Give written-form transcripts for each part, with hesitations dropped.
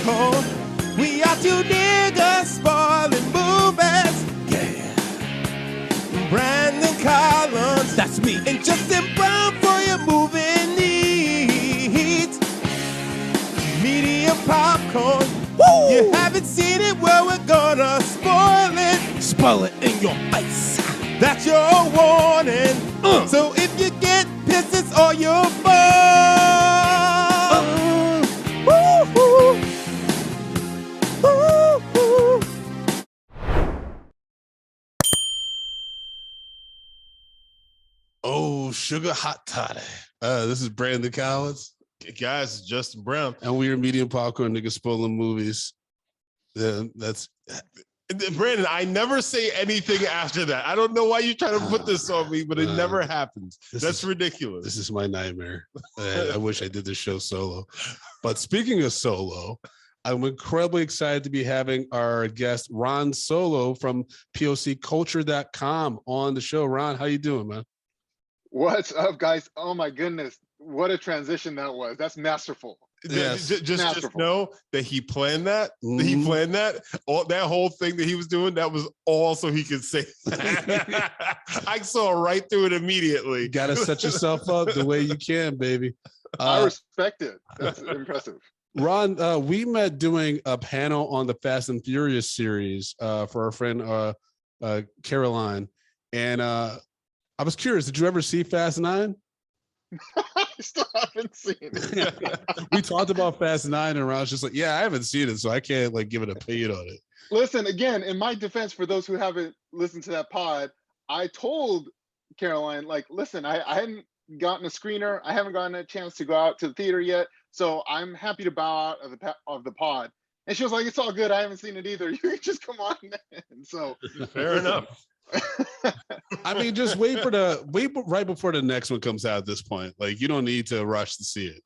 popcorn. We are two niggas spoiling movies. Yeah. Brandon Collins, that's me, and Justin Brown for your movie needs. Media popcorn. Woo! You haven't seen it, well, we're gonna spoil it. Spoil it in your face. That's your warning. So if you get pissed, it's all your fault. Woo-hoo. Woo-hoo. Oh, sugar hot toddy. This is Brandon Collins. Guys, Justin Brown. And we are Medium Popcorn Niggas Spoiling Movies. That's Brandon, I never say anything after that. I don't know why you're trying to put this on me, but it never happens. That's ridiculous. This is my nightmare. I wish I did this show solo. But speaking of solo, I'm incredibly excited to be having our guest, Ron Seoul-Oh from POCculture.com on the show. Ron, how you doing, man? What's up, guys? Oh my goodness. What a transition that was. That's masterful. Yes. Just know that he planned that. He planned that. That whole thing that he was doing, that was all so he could say that. I saw right through it immediately. You gotta set yourself up the way you can, baby. I respect it. That's impressive. Ron, we met doing a panel on the Fast and Furious series for our friend Caroline. And I was curious, did you ever see Fast 9? I still haven't seen it. We talked about Fast 9 and Ron's just like, yeah, I haven't seen it, so I can't like give an opinion on it. Listen, again, in my defense, for those who haven't listened to that pod, I told Caroline, like, listen, I hadn't gotten a screener. I haven't gotten a chance to go out to the theater yet. So I'm happy to bow out of the pod. And she was like, it's all good. I haven't seen it either. You can just come on. And so fair enough. I mean, just wait right before the next one comes out at this point. Like, you don't need to rush to see it.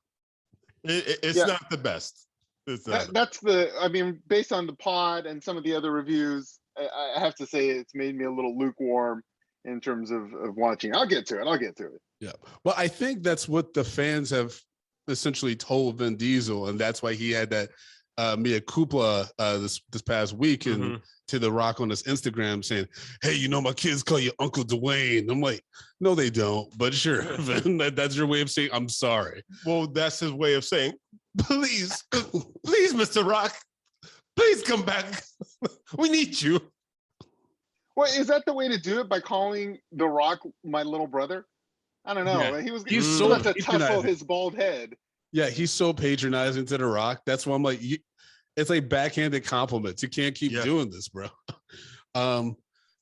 It's not the best. I mean, based on the pod and some of the other reviews, I have to say it's made me a little lukewarm in terms of watching. I'll get to it. Yeah. Well, I think that's what the fans have essentially told Vin Diesel, and that's why he had that mea culpa this past week and to The Rock on his Instagram saying, hey, you know, my kids call you Uncle Dwayne. I'm like, no, they don't. But sure, Vin, that's your way of saying I'm sorry. Well, that's his way of saying, please, Mr. Rock, please come back. We need you. Well, is that the way to do it, by calling The Rock my little brother? I don't know. Yeah. He's so to tussle his bald head. Yeah, he's so patronizing to The Rock. That's why I'm like, it's like backhanded compliments. You can't keep doing this, bro.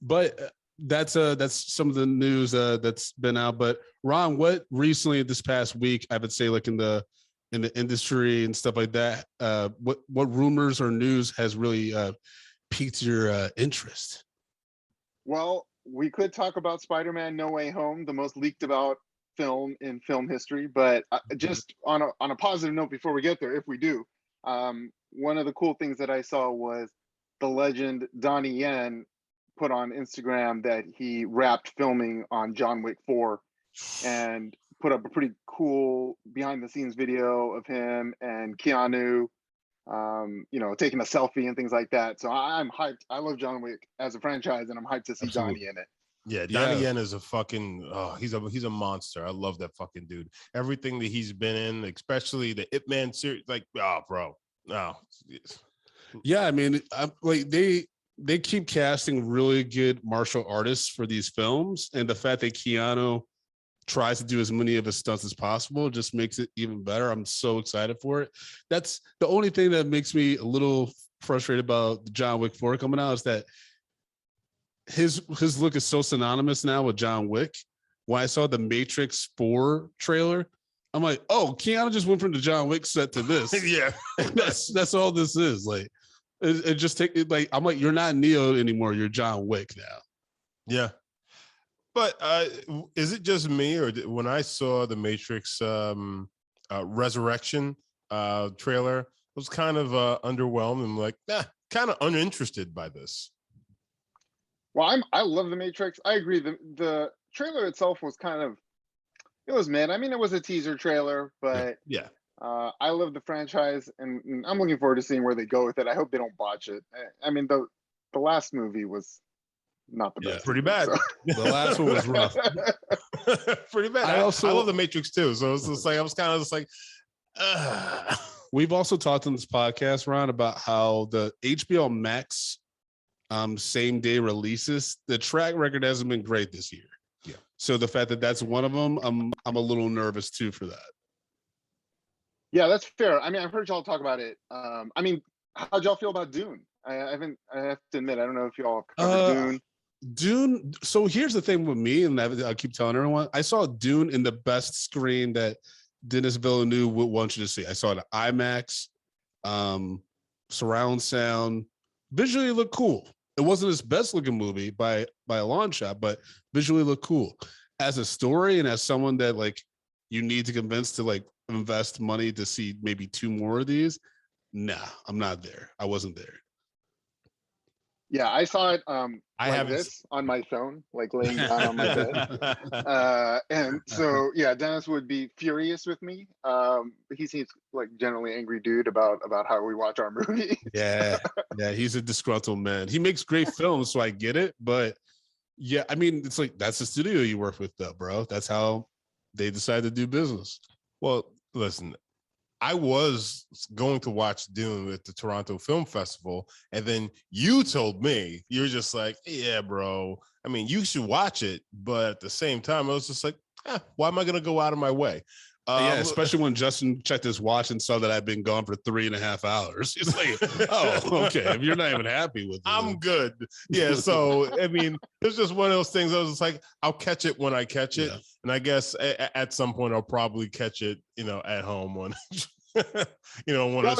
But that's some of the news that's been out. But Ron, what recently this past week, I would say, like in the industry and stuff like that, what rumors or news has really piqued your interest? Well, we could talk about Spider-Man No Way Home, the most leaked about film in film history, but just on a positive note before we get there, if we do, one of the cool things that I saw was the legend Donnie Yen put on Instagram that he wrapped filming on John Wick 4 and put up a pretty cool behind the scenes video of him and Keanu, taking a selfie and things like that. So I'm hyped. I love John Wick as a franchise, and I'm hyped to see Donnie in it. Yeah, Donnie Yen is a fucking he's a monster. I love that fucking dude. Everything that he's been in, especially the Ip Man series, like, oh, bro. No. Yeah, I mean, like they keep casting really good martial artists for these films, and the fact that Keanu tries to do as many of his stunts as possible just makes it even better. I'm so excited for it. That's the only thing that makes me a little frustrated about John Wick 4 coming out, is that his look is so synonymous now with John Wick. When I saw the Matrix 4 trailer, I'm like, oh, Keanu just went from the John Wick set to this. Yeah. that's all this is. Like, it just take it, like, I'm like, you're not Neo anymore, you're John Wick now. Yeah. But is it just me, or when I saw the Matrix Resurrection trailer, I was kind of underwhelmed and like, kind of uninterested by this. Well, I love the Matrix. I agree. The trailer itself was kind of, it was mid. I mean, it was a teaser trailer, but yeah. I love the franchise, and I'm looking forward to seeing where they go with it. I hope they don't botch it. I mean, the last movie was not the Yeah, best. Pretty either, bad. so. The last one was rough. Pretty bad. I also- I love the Matrix too. So it's just like I was kind of just like, We've also talked on this podcast, Ron, about how the HBO Max same day releases, the track record hasn't been great this year. Yeah. So the fact that that's one of them, I'm a little nervous too for that. Yeah, that's fair. I mean, I've heard y'all talk about it. I mean, how'd y'all feel about Dune? I haven't. I have to admit, I don't know if y'all covered Dune. Dune. So here's the thing with me, and I keep telling everyone, I saw Dune in the best screen that Denis Villeneuve would want you to see. I saw it at IMAX, surround sound, visually looked cool. It wasn't his best looking movie by a long shot, but visually looked cool. As a story and as someone that like you need to convince to like invest money to see maybe 2 more of these, nah, I'm not there. I wasn't there. Yeah, I saw it I like haven't this on my phone, like laying down on my bed. And so yeah, Dennis would be furious with me. He seems like generally angry dude about how we watch our movie. Yeah, he's a disgruntled man. He makes great films, so I get it. But yeah, I mean, it's like that's the studio you work with, though, bro. That's how they decide to do business. well, listen, I was going to watch Dune at the Toronto Film Festival, and then you told me, you're just like, yeah, bro. I mean, you should watch it, but at the same time, I was just like, why am I going to go out of my way? Yeah, especially when Justin checked his watch and saw that I'd been gone for 3.5 hours. He's like, oh, okay. If you're not even happy with it, I'm good. Yeah. So, I mean, it's just one of those things. I was just like, I'll catch it when I catch it. Yeah. And I guess at some point I'll probably catch it, at home when, one of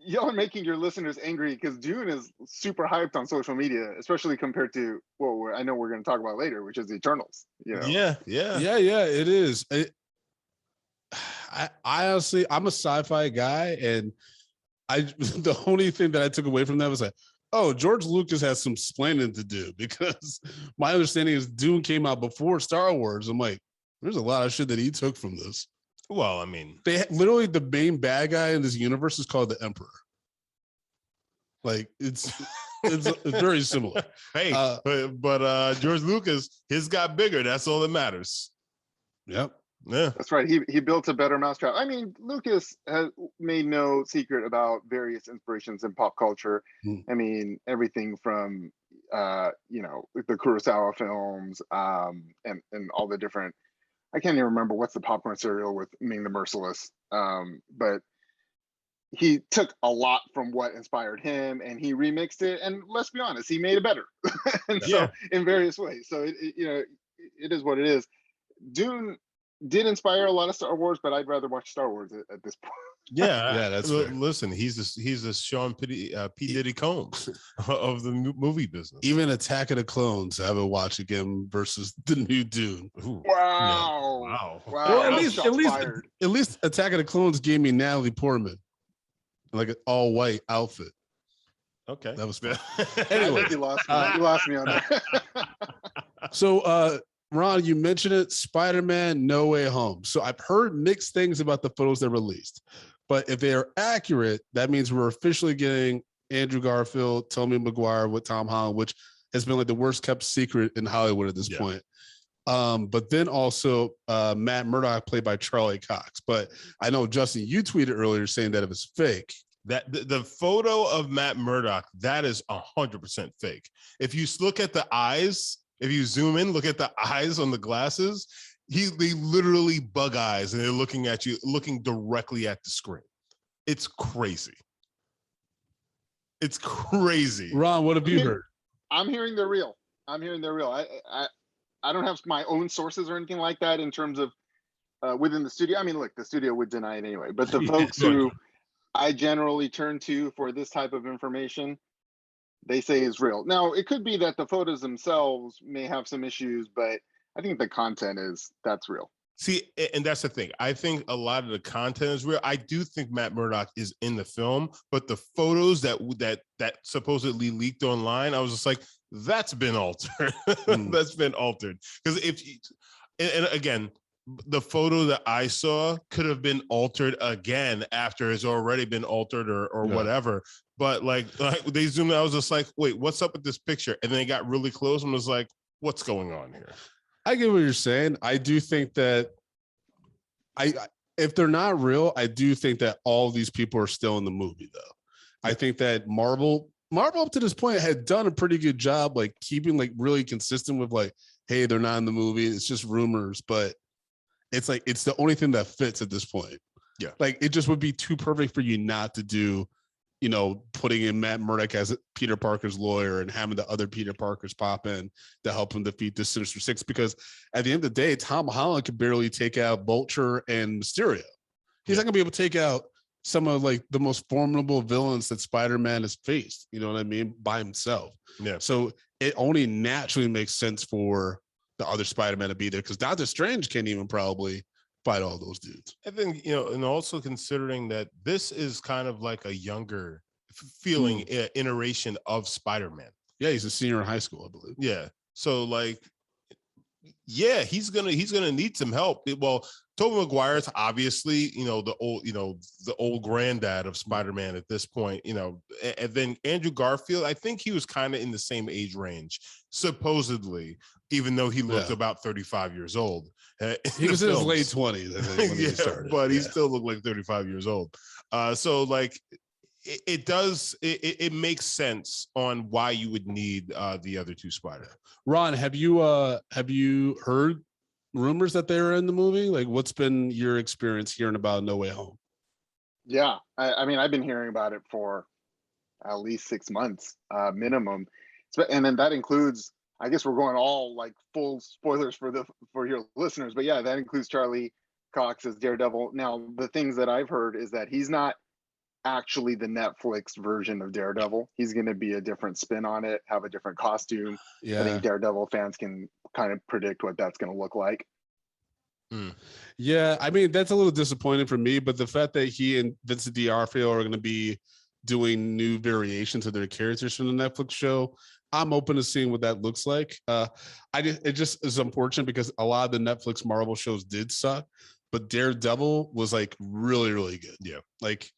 Y'all are making your listeners angry because Dune is super hyped on social media, especially compared to what I know we're going to talk about later, which is Eternals. Yeah. It is. I honestly, I'm a sci-fi guy, and the only thing that I took away from that was like, oh, George Lucas has some explaining to do, because my understanding is Dune came out before Star Wars. I'm like, there's a lot of shit that he took from this. Well, I mean, they literally, the main bad guy in this universe is called the Emperor. Like it's very similar. Hey, but George Lucas, his got bigger. That's all that matters. Yep. Yeah, that's right. He built a better mousetrap. I mean, Lucas has made no secret about various inspirations in pop culture. I mean, everything from the Kurosawa films, and all the different. I can't even remember what's the popcorn cereal with Ming the Merciless, but he took a lot from what inspired him and he remixed it. And let's be honest, he made it better. And so in various ways. So it is what it is. Dune did inspire a lot of Star Wars, but I'd rather watch Star Wars at this point. Yeah, that's fair. Listen, he's a Sean P. Diddy Combs of the movie business. Even Attack of the Clones, I haven't watched again versus the new Dune. Ooh. Wow. Well, at least Attack of the Clones gave me Natalie Portman, like an all white outfit. Okay, that was fun. Anyway, you lost me on that. So, Ron, you mentioned it, Spider-Man No Way Home. So I've heard mixed things about the photos that released, but if they are accurate, that means we're officially getting Andrew Garfield, Tobey Maguire with Tom Holland, which has been like the worst kept secret in Hollywood at this point. But then also Matt Murdock played by Charlie Cox. But I know, Justin, you tweeted earlier saying that it was fake. That the photo of Matt Murdock, that is 100% fake. If you look at the eyes, if you zoom in, look at the eyes on the glasses, they literally bug eyes and they're looking at you, looking directly at the screen. It's crazy. It's crazy. Ron, what have you heard? I'm hearing they're real. I don't have my own sources or anything like that in terms of within the studio. I mean, look, the studio would deny it anyway, but the folks who I generally turn to for this type of information, they say is real. Now, it could be that the photos themselves may have some issues, but I think the content that's real. See, and that's the thing. I think a lot of the content is real. I do think Matt Murdock is in the film, but the photos that supposedly leaked online, I was just like, that's been altered. That's been altered. Because and again, the photo that I saw could have been altered again after it's already been altered or whatever. But like they zoomed out, I was just like, wait, what's up with this picture? And then it got really close and was like, what's going on here? I get what you're saying. I do think that if they're not real, I do think that all these people are still in the movie though. I think that Marvel up to this point had done a pretty good job, like keeping like really consistent with like, hey, they're not in the movie. It's just rumors, but it's like, it's the only thing that fits at this point. Yeah. Like it just would be too perfect for you not to do, you know, putting in Matt Murdock as Peter Parker's lawyer and having the other Peter Parkers pop in to help him defeat the Sinister Six. Because at the end of the day, Tom Holland could barely take out Vulture and Mysterio. He's not gonna be able to take out some of like the most formidable villains that Spider-Man has faced, you know what I mean, by himself. Yeah. So it only naturally makes sense for the other Spider-Man to be there because Doctor Strange can't even probably fight all those dudes. I think, you know, and also considering that this is kind of like a younger feeling iteration of Spider-Man. Yeah, he's a senior in high school, I believe. Yeah. So like, yeah, he's gonna need some help. Well, Tobey Maguire's obviously, you know, the old granddad of Spider-Man at this point, you know, and then Andrew Garfield, I think he was kind of in the same age range, supposedly, even though he looked about 35 years old. He was in his late 20s, I think, when he started. But he still looked like 35 years old. So like it makes sense on why you would need the other two Spider. Ron, have you heard rumors that they were in the movie? Like, what's been your experience hearing about No Way Home? Yeah, I mean, I've been hearing about it for at least 6 months minimum, and then that includes, I guess we're going all like full spoilers for your listeners, but yeah, that includes Charlie Cox as Daredevil. Now, the things that I've heard is that he's not actually the Netflix version of Daredevil. He's going to be a different spin on it, have a different costume. Yeah. I think Daredevil fans can kind of predict what that's going to look like. Yeah, I mean, that's a little disappointing for me, but the fact that he and Vincent D'Onofrio are going to be doing new variations of their characters from the Netflix show, I'm open to seeing what that looks like. It just is unfortunate because a lot of the Netflix Marvel shows did suck, but Daredevil was like really, really good. Yeah. Like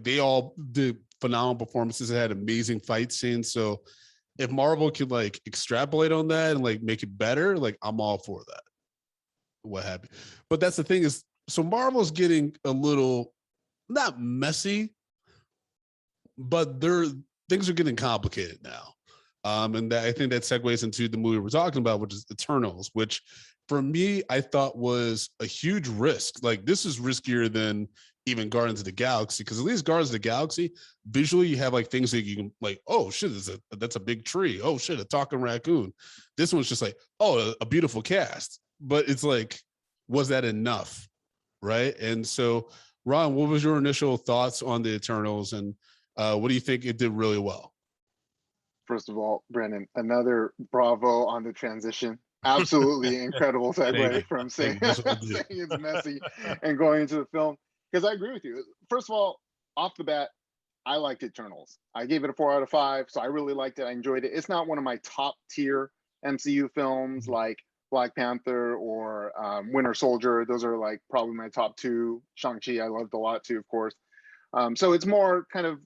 they all did phenomenal performances. It had amazing fight scenes. So if Marvel could like extrapolate on that and like make it better, like I'm all for that. What have you. But that's the thing is, so Marvel's getting a little not messy, but things are getting complicated now. And that, I think that segues into the movie we're talking about, which is Eternals, which for me, I thought was a huge risk. Like this is riskier than even Guardians of the Galaxy, because at least Guardians of the Galaxy, visually you have like things that you can like, oh shit, that's a big tree. Oh shit, a talking raccoon. This one's just like, oh, a beautiful cast. But it's like, was that enough? Right. And so, Ron, what was your initial thoughts on the Eternals, and what do you think it did really well? First of all, Brandon, another bravo on the transition. Absolutely incredible segue from saying it's messy and going into the film. Because I agree with you. First of all, off the bat, I liked Eternals. I gave it a 4 out of 5, so I really liked it. I enjoyed it. It's not one of my top tier MCU films like Black Panther or Winter Soldier. Those are like probably my top 2. Shang-Chi I loved a lot too, of course. So it's more kind of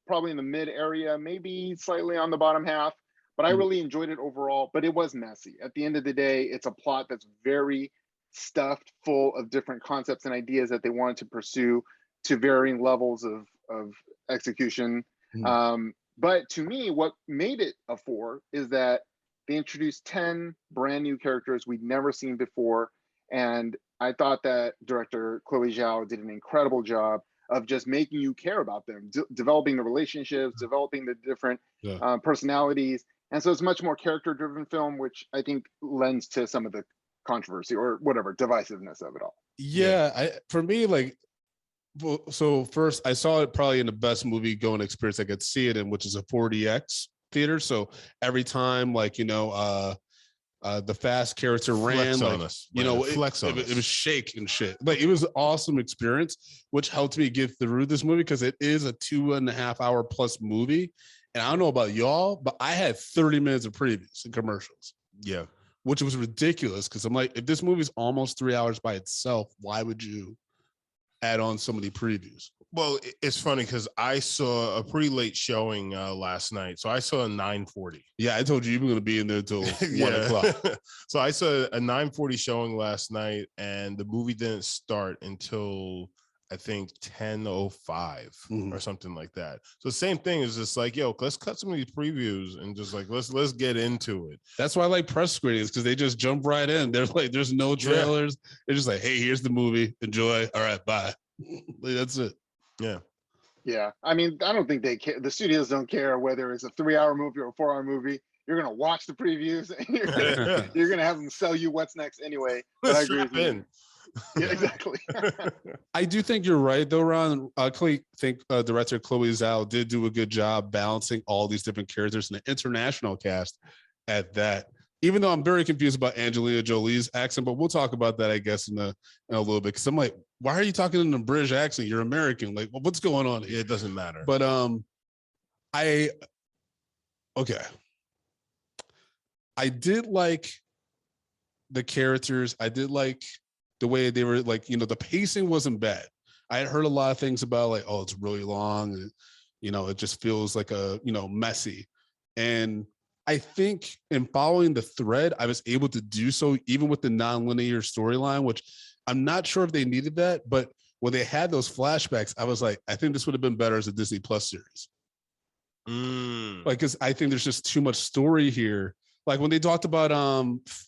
probably in the mid area, maybe slightly on the bottom half. But I really enjoyed it overall. But it was messy. At the end of the day, it's a plot that's very stuffed full of different concepts and ideas that they wanted to pursue to varying levels of execution. But to me, what made it a 4 is that they introduced 10 brand new characters we'd never seen before. And I thought that director Chloe Zhao did an incredible job of just making you care about them, developing the relationships, developing the different personalities. And so it's much more character-driven film, which I think lends to some of the controversy or whatever divisiveness of it all. For me, like, so first I saw it probably in the best movie going experience I could see it in, which is a 4DX theater. So every time, like, you know, the fast character ran, like, you know, it was shake and shit. Like, it was an awesome experience, which helped me get through this movie because it is a 2.5 hour plus movie. And I don't know about y'all, but I had 30 minutes of previews and commercials. Yeah. which was ridiculous because I'm like, if this movie's almost 3 hours by itself, why would you add on so many previews? Well, it's funny because I saw a pretty late showing last night. So I saw a 9:40. Yeah, I told you you were going to be in there till 1 o'clock. So I saw a 9:40 showing last night, and the movie didn't start until I think 10:05 or something like that. So same thing is just like, yo, let's cut some of these previews and just like let's get into it. That's why I like press screenings, because they just jump right in. They're like, there's no trailers. Yeah. They're just like, hey, here's the movie. Enjoy. All right, bye. Like, that's it. Yeah. Yeah. I mean, I don't think they care. The studios don't care whether it's a 3-hour movie or a 4-hour movie. You're going to watch the previews and you're going to have them sell you what's next anyway. But I agree with you. Yeah, exactly. I do think you're right, though, Ron. I think director Chloe Zhao did do a good job balancing all these different characters in an international cast at that. Even though I'm very confused about Angelina Jolie's accent, but we'll talk about that, I guess, in a little bit. Because I'm like, why are you talking in a British accent? You're American. Like, well, what's going on here? Yeah, it doesn't matter. But I did like the characters. I did like the way they were, like, the pacing wasn't bad. I had heard a lot of things about like, oh, it's really long, and it just feels like messy. And I think in following the thread, I was able to do so even with the non-linear storyline, which I'm not sure if they needed that, but when they had those flashbacks, I was like, I think this would have been better as a Disney Plus series. Like, because I think there's just too much story here. Like when they talked about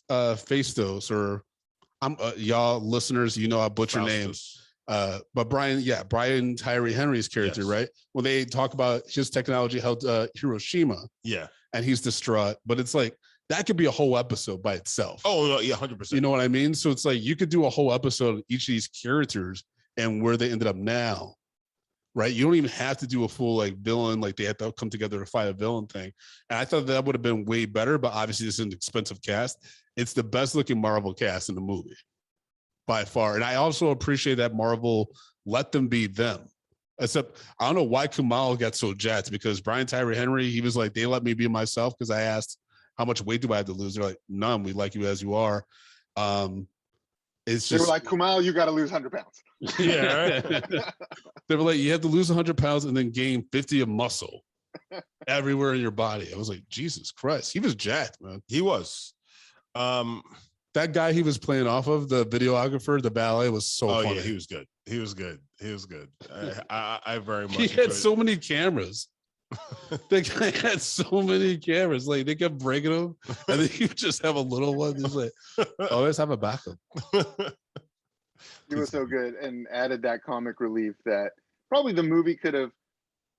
Phaistos, or y'all listeners, I butcher names. But Brian Tyree Henry's character, yes. Right? When they talk about his technology held Hiroshima. Yeah. And he's distraught, but it's like that could be a whole episode by itself. Oh, no, yeah, 100%. You know what I mean? So it's like you could do a whole episode of each of these characters and where they ended up now, right? You don't even have to do a full like villain, like they have to come together to fight a villain thing. And I thought that would have been way better, but obviously this is an expensive cast. It's the best looking Marvel cast in the movie by far. And I also appreciate that Marvel let them be them. Except I don't know why Kumail got so jacked, because Brian Tyree Henry, he was like, they let me be myself, because I asked how much weight do I have to lose? They're like, none. We like you as you are. It's just, they were like, Kumail, you got to lose 100 pounds. Yeah. They were like, you have to lose 100 pounds and then gain 50 of muscle everywhere in your body. I was like, Jesus Christ. He was jacked, man. He was. That guy he was playing off of, the videographer, the ballet, was so funny. Yeah, he was good. He was good. I very much. He had so many cameras. The guy had so many cameras. Like they kept breaking them, and then he would just have a little one. He's like, always have a backup. He was so good and added that comic relief that probably the movie could have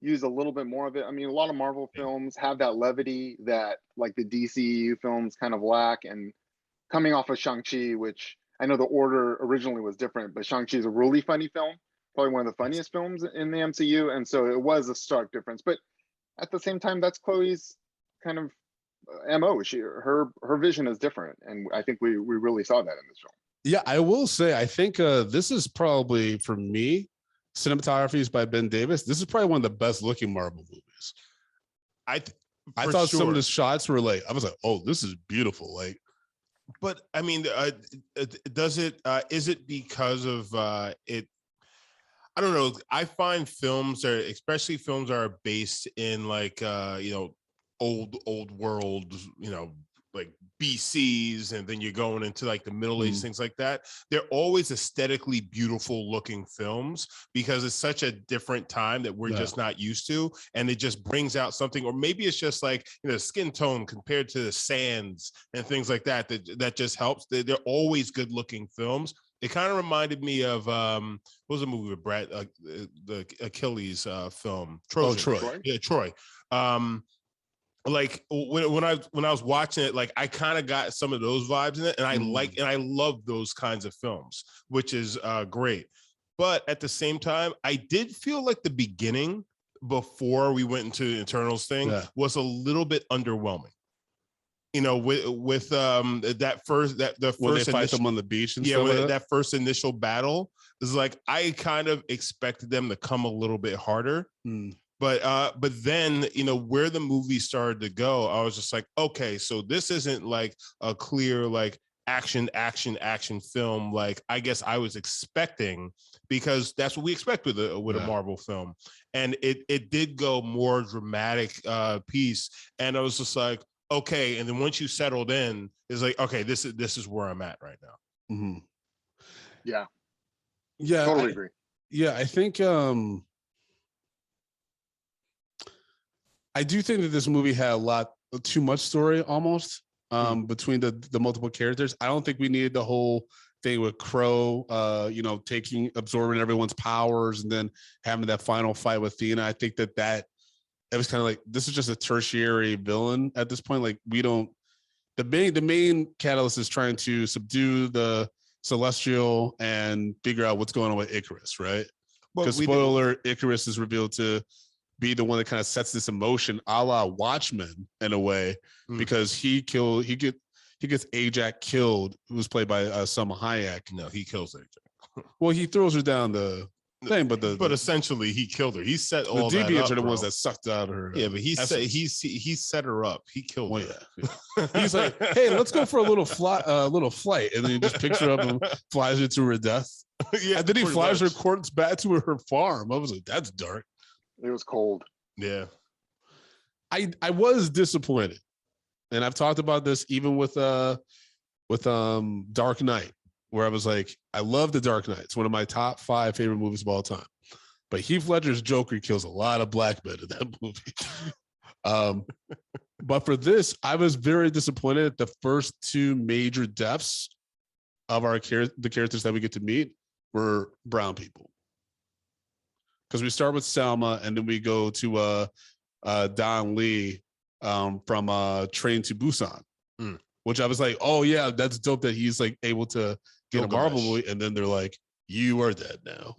used a little bit more of it. I mean, a lot of Marvel films have that levity that like the DCEU films kind of lack, and coming off of Shang-Chi, which I know the order originally was different, but Shang-Chi is a really funny film, probably one of the funniest films in the MCU. And so it was a stark difference. But at the same time, that's Chloe's kind of MO. Her vision is different. And I think we really saw that in this film. Yeah, I will say, I think this is probably, for me, cinematography is by Ben Davis. This is probably one of the best looking Marvel movies. I thought some of the shots were like, I was like, oh, this is beautiful. Like, but I mean, is it because of it? I don't know. I find films are, especially films that are based in like, old world, like BCs, and then you're going into like the Middle Age, things like that. They're always aesthetically beautiful looking films because it's such a different time that we're just not used to. And it just brings out something, or maybe it's just like, skin tone compared to the sands and things like that, that just helps. They're always good looking films. It kind of reminded me of what was the movie with Brad, the Achilles film, Trojan. Oh, Troy. Yeah, Troy. Like when I was watching it, like I kind of got some of those vibes in it, and I love those kinds of films, which is great. But at the same time, I did feel like the beginning before we went into the Eternals thing was a little bit underwhelming. With that first when they fight them on the beach and stuff, with that first initial battle, is like I kind of expected them to come a little bit harder. But then, you know, where the movie started to go, I was just like, okay, so this isn't like a clear like action film like I guess I was expecting, because that's what we expect with a Marvel film. And it did go more dramatic piece, and I was just like, okay. And then once you settled in, it's like, okay, this is where I'm at right now. Mm-hmm. Yeah, Totally agree. Yeah, I think I do think that this movie had a lot too much story almost between the multiple characters. I don't think we needed the whole thing with Crow, you know, absorbing everyone's powers and then having that final fight with Athena. I think that it was kind of like, this is just a tertiary villain at this point. Like, the main catalyst is trying to subdue the Celestial and figure out what's going on with Icarus, right? Because spoiler, Icarus is revealed to be the one that kind of sets this emotion, a la Watchmen in a way, because he gets Ajax killed, who was played by Salma Hayek. No, he kills Ajax. Well, he throws her down the thing, but essentially he killed her. He set all the deviants that up, are the bro. ones that sucked out of her. Yeah, but he set her up. He killed her. Yeah. He's like, hey, let's go for a little flight, and then he just picks her up and flies her to her death. Yeah, and then he flies her corpse back to her farm. I was like, that's dark. It was cold. Yeah. I was disappointed. And I've talked about this even with Dark Knight, where I was like, I love The Dark Knight. It's one of my top 5 favorite movies of all time. But Heath Ledger's Joker kills a lot of black men in that movie. But for this, I was very disappointed at the first 2 major deaths of the characters that we get to meet were brown people. Because we start with Selma, and then we go to Don Lee from Train to Busan, which I was like, oh yeah, that's dope that he's like able to get a Marvel movie. And then they're like, you are dead now.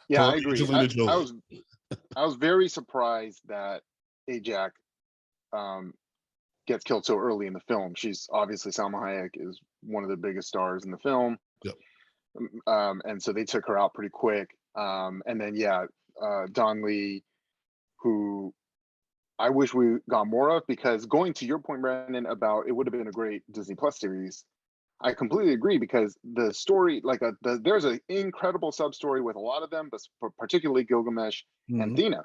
Yeah, I agree. I was very surprised that Ajax gets killed so early in the film. She's obviously, Salma Hayek is one of the biggest stars in the film. Yep. And so they took her out pretty quick. And then Don Lee, who I wish we got more of, because going to your point, Brandon, about it would have been a great Disney Plus series. I completely agree, because the story, like there's an incredible sub story with a lot of them, but particularly Gilgamesh and Athena,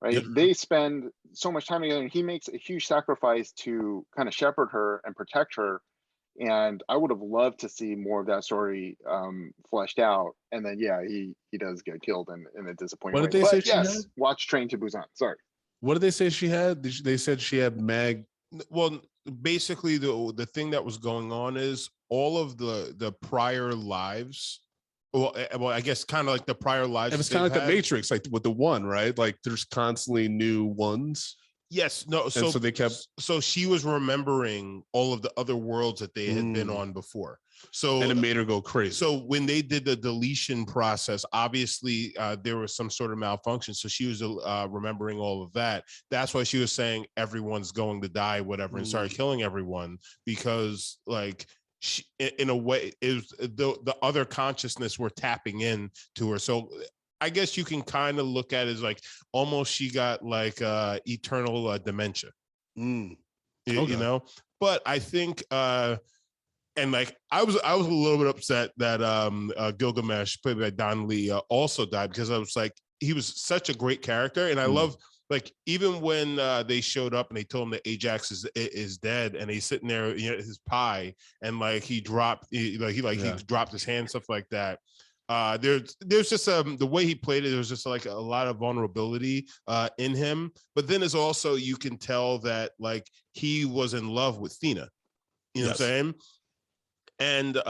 right? Yep. They spend so much time together, and he makes a huge sacrifice to kind of shepherd her and protect her. And I would have loved to see more of that story fleshed out. And then, he does get killed in a disappointing way. What did they say she had? Watch Train to Busan. Sorry. What did they say she had? They said she had Well, basically, the thing that was going on is all of the prior lives. Well, I guess kind of like the prior lives. It was kind of like the Matrix, like with the one, right? Like there's constantly new ones. Yes, no. So they kept. So she was remembering all of the other worlds that they had been on before. So and it made her go crazy. So when they did the deletion process, obviously there was some sort of malfunction. So she was remembering all of that. That's why she was saying everyone's going to die, whatever, and started killing everyone, because like she, in a way, is the other consciousness were tapping in to her. So I guess you can kind of look at it as like almost she got like eternal dementia, you know. But I think and like I was a little bit upset that Gilgamesh, played by Don Lee, also died, because I was like, he was such a great character, and I love, like, even when they showed up and they told him that Ajax is dead, and he's sitting there, you know, his pie, and like he dropped he dropped his hand, stuff like that. There's just the way he played it, there was just like a lot of vulnerability in him. But then it's also, you can tell that like he was in love with Athena. You know what I'm saying? And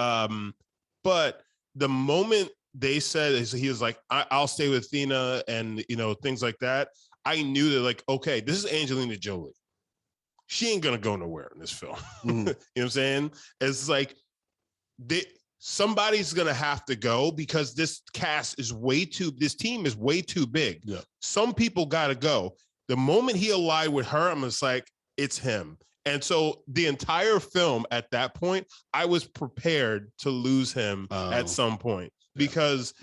but the moment they said he was like, I'll stay with Athena, and you know, things like that, I knew that like, okay, this is Angelina Jolie. She ain't gonna go nowhere in this film. You know what I'm saying? It's like somebody's gonna have to go, because this team is way too big. Yeah. Some people gotta go. The moment he allied with her, I'm just like, it's him. And so the entire film at that point, I was prepared to lose him at some point, because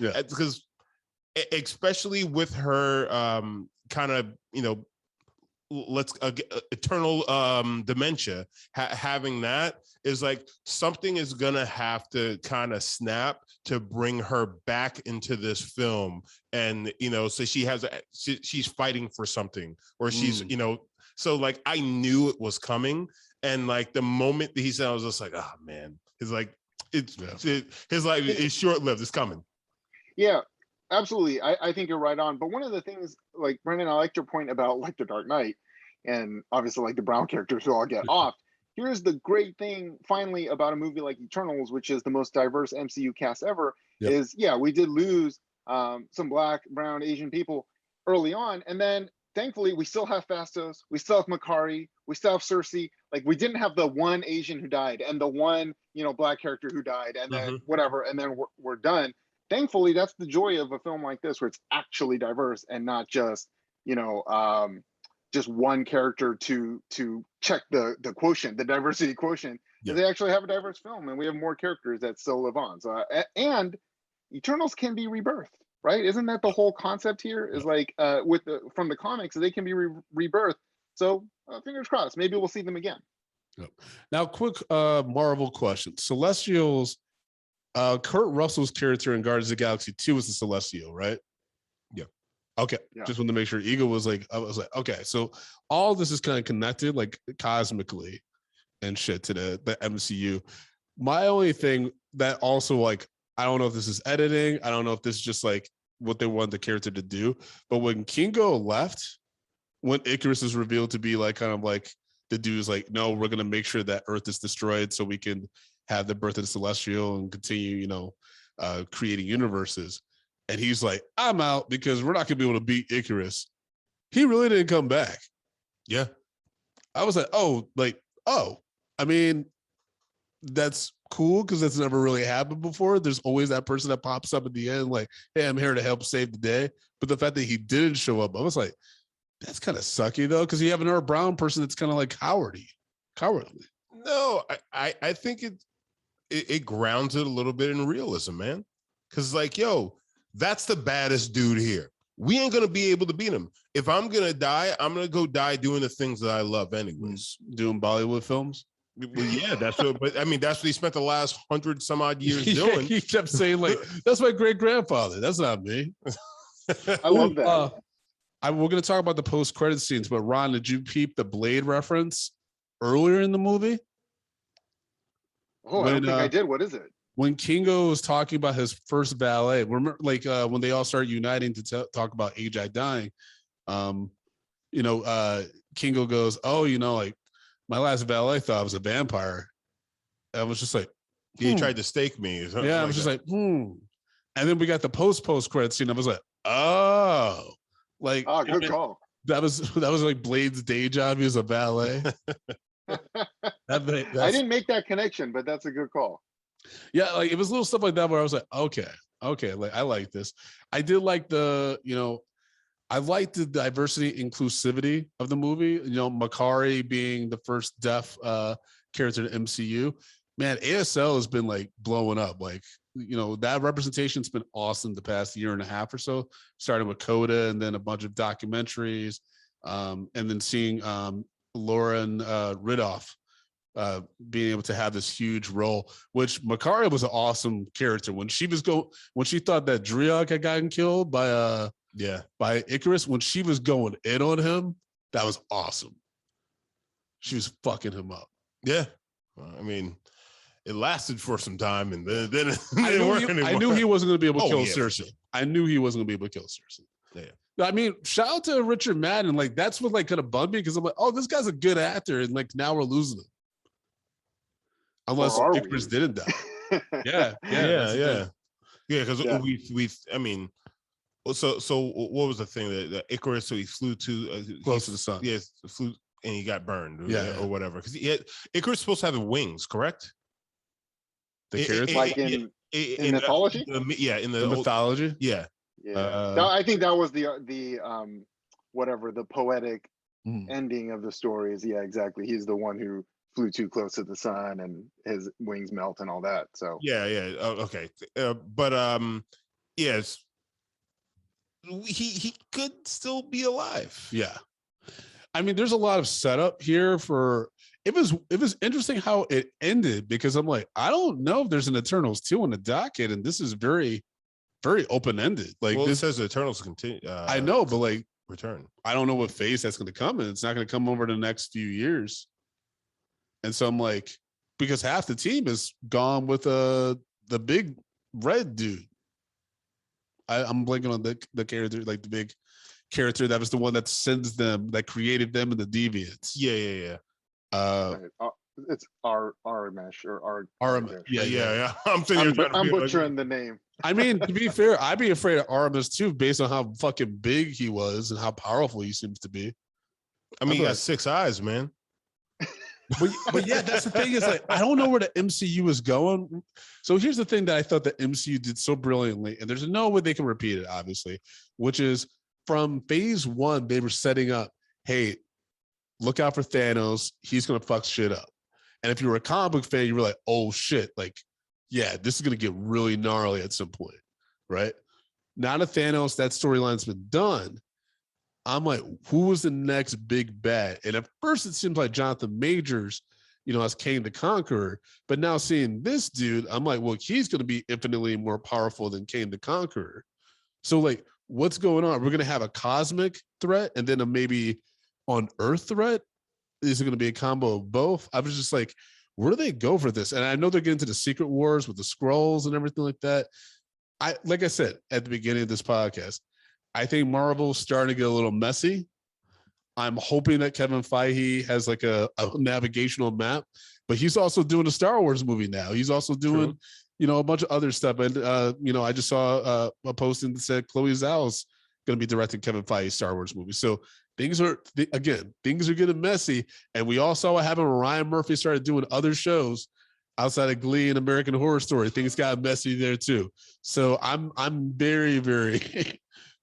especially with her kind of, let's eternal dementia, having that is like something is gonna have to kind of snap to bring her back into this film. And so she's fighting for something, or she's so like I knew it was coming. And like the moment that he said, I was just like, oh man, it's like his life is short-lived. It's coming. Yeah, absolutely. I think you're right on. But one of the things, like Brendan, I liked your point about like the Dark Knight, and obviously like the Brown characters who all get off. Here's the great thing, finally, about a movie like Eternals, which is the most diverse MCU cast ever. Yep. Is we did lose some Black, Brown, Asian people early on, and then thankfully we still have Fastos, we still have Makari, we still have Cersei. Like we didn't have the one Asian who died and the one Black character who died, and then whatever, and then we're done. Thankfully, that's the joy of a film like this, where it's actually diverse and not just just one character to check the quotient, the diversity quotient. Yeah. They actually have a diverse film, and we have more characters that still live on. So and Eternals can be rebirthed, right? Isn't that the whole concept here? Is like from the comics, they can be rebirthed. So fingers crossed, maybe we'll see them again. Yep. Now, quick Marvel question: Celestials. Kurt Russell's character in Guardians of the Galaxy 2 was the Celestial, right? Yeah. Okay. Yeah. Just wanted to make sure. Ego was like, I was like, okay, so all this is kind of connected, like cosmically and shit to the MCU. My only thing that also, like, I don't know if this is editing. I don't know if this is just like what they want the character to do. But when Kingo left, when Icarus is revealed to be like kind of like the dude's like, no, we're gonna make sure that Earth is destroyed so we can have the birth of the Celestial and continue, creating universes. And he's like, I'm out because we're not gonna be able to beat Icarus. He really didn't come back. Yeah. I was like, I mean, that's cool because that's never really happened before. There's always that person that pops up at the end, like, hey, I'm here to help save the day. But the fact that he didn't show up, I was like, that's kind of sucky though, because you have another brown person that's kind of like cowardly. No, I think it grounds it a little bit in realism, man. Because like, yo, that's the baddest dude here. We ain't gonna be able to beat him. If I'm gonna die, I'm gonna go die doing the things that I love, anyways. Doing Bollywood films. Well, yeah, that's what. But I mean, that's what he spent the last 100 some odd years doing. He kept saying like, "That's my great grandfather." That's not me. I love that. We're gonna talk about the post credit scenes, but Ron, did you peep the Blade reference earlier in the movie? Oh, I don't think I did. What is it? When Kingo was talking about his first ballet, remember, like when they all started uniting to talk about Agi dying, Kingo goes, "Oh, like my last ballet thought I was a vampire." I was just like, he tried to stake me. Or something. Yeah, I was just like, And then we got the post credit scene. I was like, oh, like, good call. That was like Blade's day job. He was a valet. I didn't make that connection, but that's a good call. Yeah, like it was little stuff like that where I was like, okay, like I like this. I did like I liked the diversity, inclusivity of the movie. Makari being the first deaf character in MCU. Man, ASL has been like blowing up. Like, that representation's been awesome the past year and a half or so, starting with Coda and then a bunch of documentaries, and then seeing Lauren Riddoff being able to have this huge role, which Makari was an awesome character. When she thought that Driok had gotten killed by Icarus, when she was going in on him, that was awesome. She was fucking him up. Yeah. I mean, it lasted for some time, and then I knew he wasn't going to be able to kill Cersei. I knew he wasn't going to be able to kill Cersei. Yeah. I mean, shout out to Richard Madden. Like, that's what like kind of bugged me, because I'm like, oh, this guy's a good actor, and like now we're losing him. Unless Icarus didn't die. Yeah. Because we. I mean, so what was the thing that Icarus? So he flew to close to the sun. Yes, flew and he got burned. Or whatever. Because Icarus supposed to have wings, correct? Like in mythology. In the mythology. Yeah. I think that was the whatever the poetic ending of the story is. Yeah, exactly. He's the one who flew too close to the sun and his wings melt and all that. So okay. But yes, he could still be alive. Yeah. I mean, there's a lot of setup here for it was interesting how it ended because I'm like, I don't know if there's an Eternals 2 on the docket, and this is very, very open-ended. Like Well, this it says the Eternals continue. I know, but like return. I don't know what phase that's going to come in. It's not going to come over the next few years. And so I'm like, because half the team is gone with the big red dude. I'm blanking on the character, like the big character that was the one that sends them, that created them in the Deviants. Yeah. It's Aramesh or Aramesh. Yeah. I'm thinking I'm butchering the name. I mean, to be fair, I'd be afraid of Aramis too, based on how fucking big he was and how powerful he seems to be. I mean, he got 6 eyes, man. But yeah, that's the thing is like, I don't know where the MCU is going. So here's the thing that I thought the MCU did so brilliantly, and there's no way they can repeat it, obviously, which is from phase 1, they were setting up, hey, look out for Thanos. He's going to fuck shit up. And if you were a comic book fan, you were like, oh shit, like, yeah, this is going to get really gnarly at some point, right? Now that Thanos, that storyline's been done, I'm like, who was the next big bad? And at first, it seems like Jonathan Majors, as Kang the Conqueror. But now seeing this dude, I'm like, well, he's going to be infinitely more powerful than Kang the Conqueror. So, like, what's going on? We're going to have a cosmic threat and then a maybe on Earth threat? Is it going to be a combo of both? I was just like, where do they go for this? And I know they're getting to the Secret Wars with the Skrulls and everything like that. Like I said at the beginning of this podcast, I think Marvel's starting to get a little messy. I'm hoping that Kevin Feige has like a navigational map, but he's also doing a Star Wars movie now. He's also doing, a bunch of other stuff. And, I just saw a posting that said Chloe Zhao's going to be directing Kevin Feige's Star Wars movie. So things are getting messy. And we all saw what happened when Ryan Murphy started doing other shows outside of Glee and American Horror Story. Things got messy there too. So I'm very, very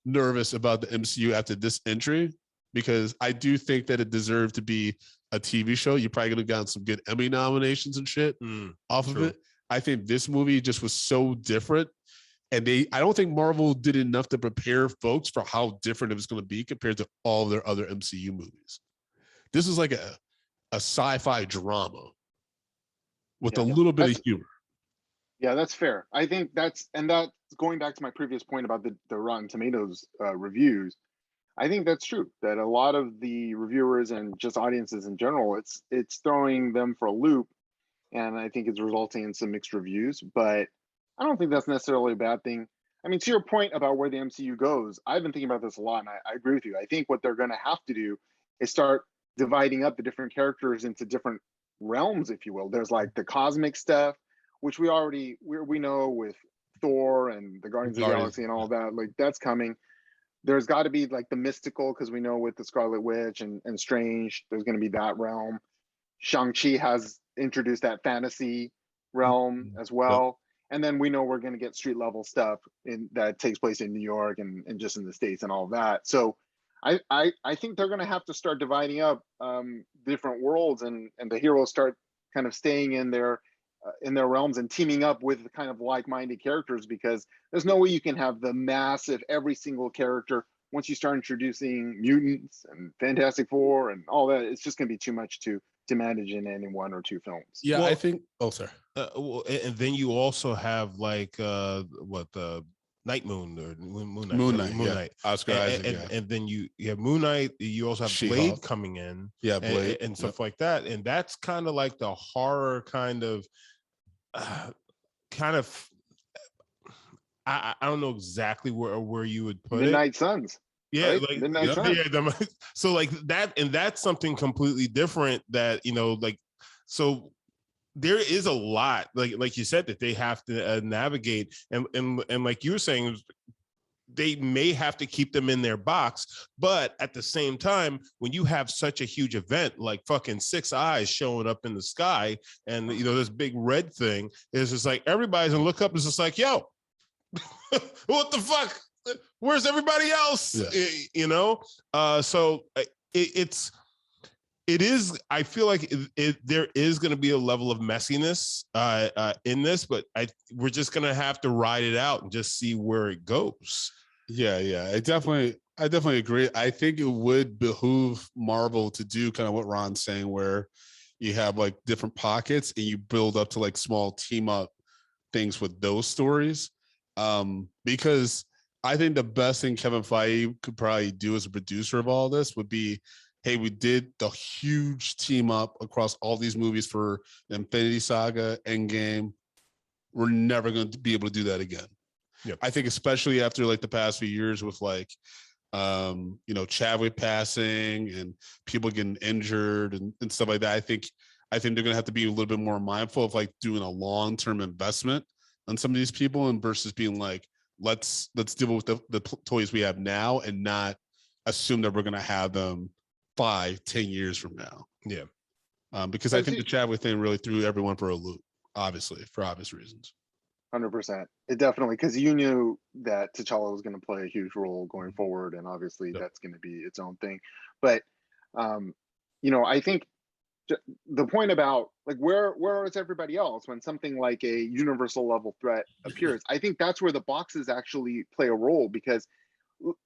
nervous about the MCU after this entry, because I do think that it deserved to be a TV show. You probably could have gotten some good Emmy nominations and shit off of it. I think this movie just was so different. And I don't think Marvel did enough to prepare folks for how different it was going to be compared to all their other MCU movies. This is like a sci-fi drama with a little bit of humor. Yeah, that's fair. I think that's going back to my previous point about the Rotten Tomatoes reviews. I think that's true, that a lot of the reviewers and just audiences in general, it's throwing them for a loop. And I think it's resulting in some mixed reviews, but I don't think that's necessarily a bad thing. I mean, to your point about where the MCU goes, I've been thinking about this a lot, and I agree with you. I think what they're going to have to do is start dividing up the different characters into different realms, if you will. There's like the cosmic stuff, which we know with Thor and the Guardians of the Galaxy and all that, like that's coming. There's got to be like the mystical, because we know with the Scarlet Witch and Strange, there's going to be that realm. Shang-Chi has introduced that fantasy realm as well. And then we know we're going to get street level stuff that takes place in New York and just in the States and all that. So I think they're going to have to start dividing up different worlds, and the heroes start kind of staying in their realms and teaming up with kind of like-minded characters, because there's no way you can have the massive every single character. Once you start introducing mutants and Fantastic Four and all that, it's just going to be too much to manage in any 1 or 2 films. Yeah, well, I think. Oh, sorry. And then you also have like the Night Moon or Moon Knight. Oscar Isaac. And then you have Moon Knight. You also have She-Hulk. Blade coming in. Yeah, Blade and stuff like that. And that's kind of like the horror kind of. I don't know exactly where you would put Midnight Suns. Yeah, right? like Midnight Suns. yeah, so like that, and that's something completely different. That so there is a lot, like you said, that they have to navigate, and like you were saying, they may have to keep them in their box, but at the same time, when you have such a huge event like fucking 6 eyes showing up in the sky, and this big red thing, is just like everybody's gonna look up. It's just like, yo, what the fuck? Where's everybody else? Yeah. So it is. I feel like there is going to be a level of messiness in this, but we're just going to have to ride it out and just see where it goes. Yeah. I definitely agree. I think it would behoove Marvel to do kind of what Ron's saying, where you have like different pockets and you build up to like small team up things with those stories. Because I think the best thing Kevin Feige could probably do as a producer of all this would be, hey, we did the huge team up across all these movies for Infinity Saga, Endgame. We're never going to be able to do that again. Yep. I think especially after like the past few years with like Chadwick passing and people getting injured and stuff like that. I think they're gonna have to be a little bit more mindful of like doing a long-term investment on some of these people and versus being like, let's deal with the toys we have now and not assume that we're gonna have them 5-10 years from now. Yeah. Because I think the Chadwick thing really threw everyone for a loop, obviously, for obvious reasons. 100%. It definitely, because you knew that T'Challa was going to play a huge role going forward, and obviously that's going to be its own thing. But I think the point about like where is everybody else when something like a universal level threat appears? I think that's where the boxes actually play a role, because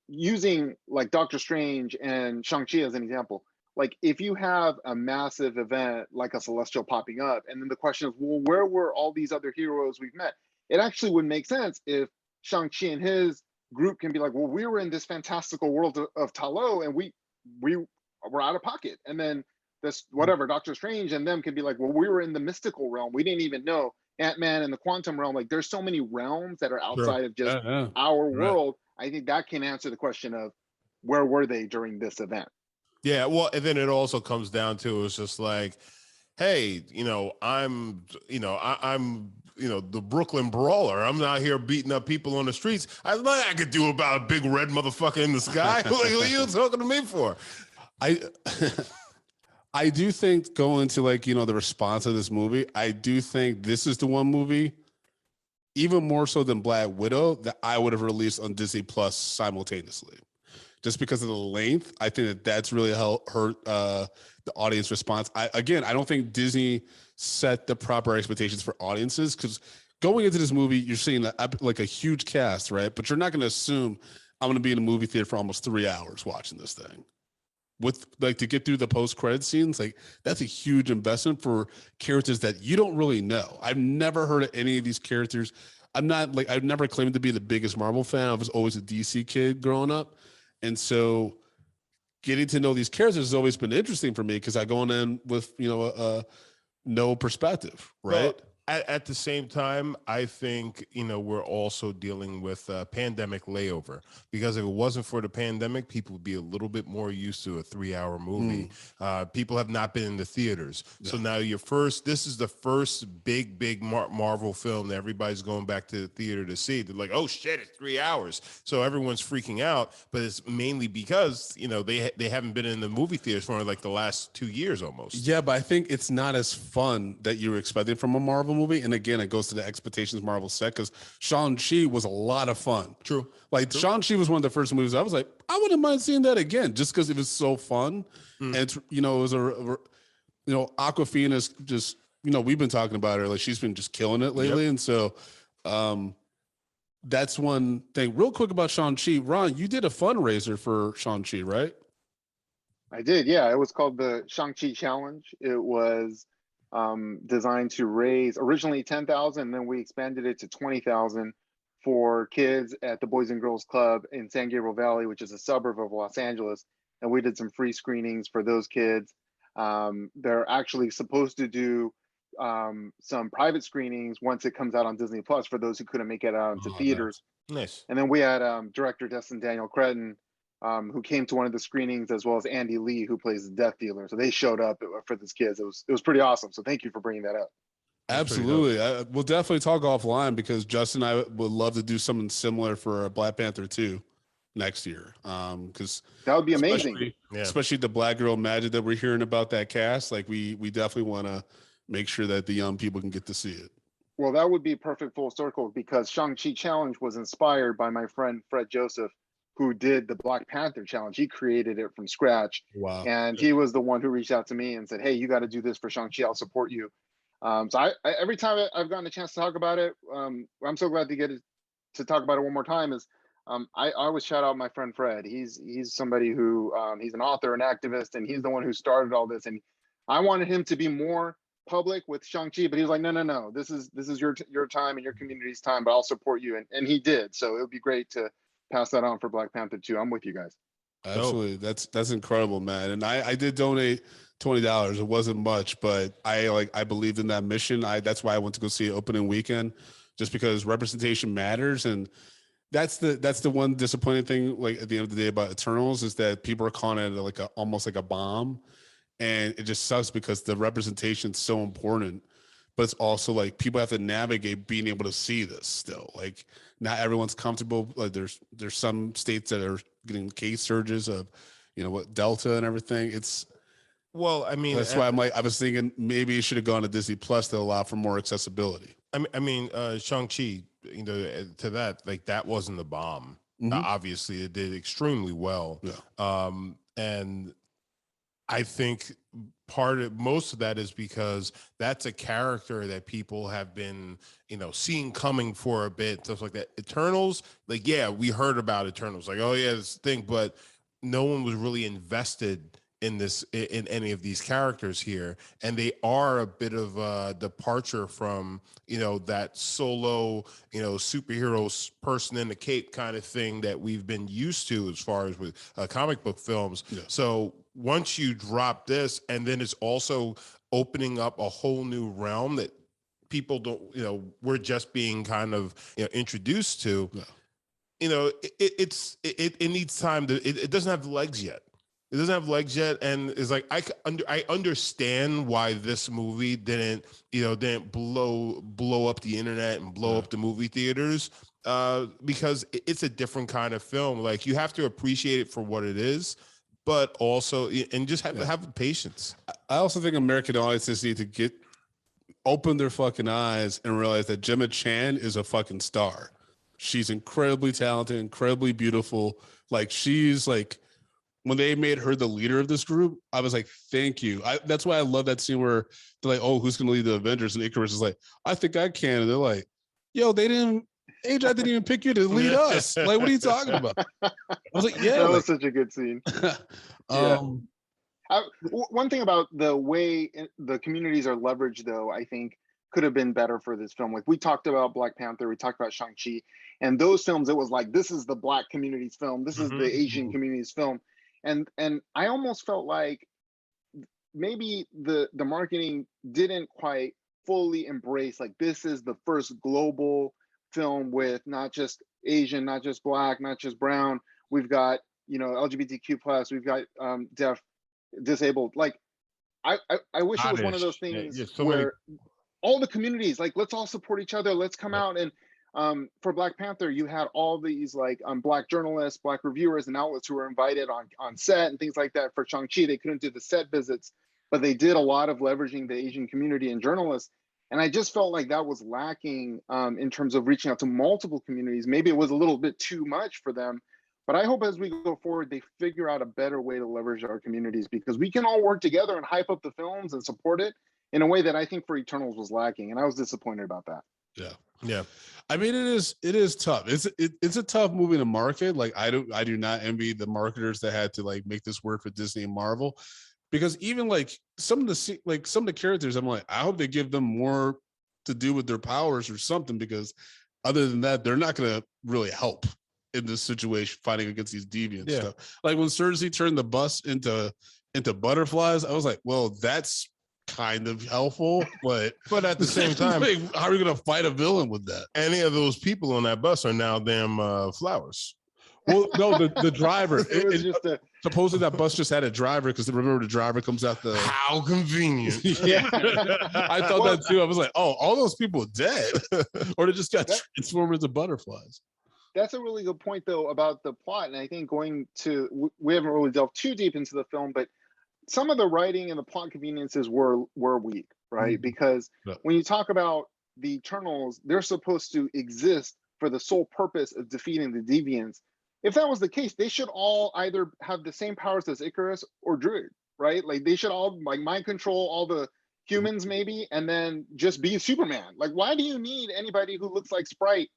using like Doctor Strange and Shang-Chi as an example, like if you have a massive event like a Celestial popping up, and then the question is, well, where were all these other heroes we've met? It actually would make sense if Shang-Chi and his group can be like, well, we were in this fantastical world of Ta Lo, and we were out of pocket. And then this whatever Doctor Strange and them can be like, well, we were in the mystical realm. We didn't even know. Ant-Man and the quantum realm. Like there's so many realms that are outside of just our world. I think that can answer the question of where were they during this event? Yeah, well, and then it also comes down to it's just like, hey, I'm the Brooklyn Brawler. I'm not here beating up people on the streets. I could do about a big red motherfucker in the sky. Like, what are you talking to me for? I do think going to like, the response of this movie, I do think this is the one movie, even more so than Black Widow, that I would have released on Disney Plus simultaneously. Just because of the length, I think that's really hurt the audience response. I don't think Disney set the proper expectations for audiences, because going into this movie, you're seeing like a huge cast, right? But you're not going to assume I'm going to be in a movie theater for almost 3 hours watching this thing. With like to get through the post-credit scenes, like that's a huge investment for characters that you don't really know. I've never heard of any of these characters. I've never claimed to be the biggest Marvel fan. I was always a DC kid growing up. And so getting to know these characters has always been interesting for me, because I go in with, no perspective, right? Well, at the same time, I think, we're also dealing with a pandemic layover, because if it wasn't for the pandemic, people would be a little bit more used to a 3-hour movie. People have not been in the theaters. Yeah. So now this is the first big Marvel film that everybody's going back to the theater to see. They're like, oh shit, it's 3 hours. So everyone's freaking out, but it's mainly because, they haven't been in the movie theaters for like the last 2 years almost. Yeah, but I think it's not as fun that you were expecting from a Marvel movie. And again, it goes to the expectations Marvel set, because Shang-Chi was a lot of fun. True. Like Shang-Chi was one of the first movies I was like, I wouldn't mind seeing that again, just because it was so fun. And it's, it was Awkwafina's just, we've been talking about her, like she's been just killing it lately. Yep. And so that's one thing. Real quick about Shang-Chi, Ron, you did a fundraiser for Shang-Chi, right? I did, yeah. It was called the Shang-Chi Challenge. It was designed to raise originally 10,000, and then we expanded it to 20,000 for kids at the Boys and Girls Club in San Gabriel Valley, which is a suburb of Los Angeles. And we did some free screenings for those kids. They're actually supposed to do some private screenings once it comes out on Disney Plus for those who couldn't make it out into theaters. Nice. And then we had director Destin Daniel Cretton, who came to one of the screenings, as well as Andy Lee, who plays the death dealer. So they showed up for this kids. It was pretty awesome. So thank you for bringing that up. Absolutely. We'll definitely talk offline, because Justin and I would love to do something similar for Black Panther 2 next year. Because that would be amazing. Especially the Black girl magic that we're hearing about that cast. Like we definitely want to make sure that the young people can get to see it. Well, that would be perfect full circle, because Shang-Chi Challenge was inspired by my friend Fred Joseph, who did the Black Panther Challenge. He created it from scratch. Wow. And he was the one who reached out to me and said, hey, you got to do this for Shang-Chi. I'll support you. So I every time I've gotten a chance to talk about it, I'm so glad to get to talk about it one more time, is I always shout out my friend Fred. He's somebody who he's an author, an activist, and he's the one who started all this. And I wanted him to be more public with Shang-Chi, but he was like, no, this is your time and your community's time, but I'll support you, and he did. So it would be great to pass that on for Black Panther 2. I'm with you guys. Absolutely. That's incredible, man. And I did donate $20. It wasn't much, but I believed in that mission. That's why I went to go see it opening weekend, just because representation matters. And that's the one disappointing thing, like at the end of the day, about Eternals, is that people are calling it like almost like a bomb. And it just sucks because the representation is so important, but it's also like people have to navigate being able to see this still. Like not everyone's comfortable. Like there's some states that are getting case surges of, what, Delta and everything. Well, I mean, that's why I was thinking maybe it should have gone to Disney Plus to allow for more accessibility. I mean, Shang-Chi, to that, like that wasn't the bomb. Obviously it did extremely well. Yeah. And I think most of that is because that's a character that people have been, seeing coming for a bit, stuff like that. Eternals, like, yeah, we heard about Eternals, like, oh yeah, this thing, but no one was really invested in any of these characters here. And they are a bit of a departure from, that solo, superhero person in the cape kind of thing that we've been used to as far as with comic book films. Yeah. So once you drop this, and then it's also opening up a whole new realm that people don't, we're just being kind of, introduced to, it needs time it doesn't have legs yet. It doesn't have legs yet, and it's like I understand why this movie didn't blow up the internet and blow up the movie theaters, because it's a different kind of film. Like you have to appreciate it for what it is, but also and just have patience. I also think American audiences need to open their fucking eyes and realize that Gemma Chan is a fucking star. She's incredibly talented, incredibly beautiful. Like she's like. When they made her the leader of this group, I was like, thank you. That's why I love that scene where they're like, oh, who's going to lead the Avengers? And Icarus is like, I think I can. And they're like, yo, Adrian didn't even pick you to lead us. Like, what are you talking about? I was like, yeah. That was such a good scene. One thing about the way the communities are leveraged, though, I think could have been better for this film. Like we talked about Black Panther, we talked about Shang-Chi, and those films, it was like, this is the Black community's film. This is the Asian community's film. And I almost felt like maybe the marketing didn't quite fully embrace, like, this is the first global film with not just Asian, not just Black, not just brown. We've got, LGBTQ plus, we've got deaf, disabled. Like I wish it was one of those things where all the communities, like, let's all support each other. Let's come out. And for Black Panther, you had all these like Black journalists, Black reviewers, and outlets who were invited on set and things like that. For Shang-Chi, they couldn't do the set visits, but they did a lot of leveraging the Asian community and journalists. And I just felt like that was lacking in terms of reaching out to multiple communities. Maybe it was a little bit too much for them. But I hope as we go forward, they figure out a better way to leverage our communities, because we can all work together and hype up the films and support it in a way that I think for Eternals was lacking. And I was disappointed about that. Yeah. I mean, it is tough. It's a tough movie to market. Like I do not envy the marketers that had to like make this work for Disney and Marvel, because even like some of the characters, I'm like, I hope they give them more to do with their powers or something, because other than that, they're not going to really help in this situation fighting against these deviant stuff. Like when Cersei turned the bus into butterflies, I was like, well, that's kind of helpful, but at the same time, like, how are we gonna fight a villain with that? Any of those people on that bus are now damn flowers. Well, no, the driver. Supposedly that bus just had a driver, because remember the driver comes out the. How convenient. Yeah, I thought that too. I was like, oh, all those people are dead, or they just got transformed into butterflies. That's a really good point, though, about the plot. And I think we haven't really delved too deep into the film, but some of the writing and the plot conveniences were weak, right? Because when you talk about the Eternals, they're supposed to exist for the sole purpose of defeating the deviants. If that was the case, they should all either have the same powers as Icarus or Druid, right? Like they should all like mind control all the humans maybe, and then just be Superman. Like, why do you need anybody who looks like Sprite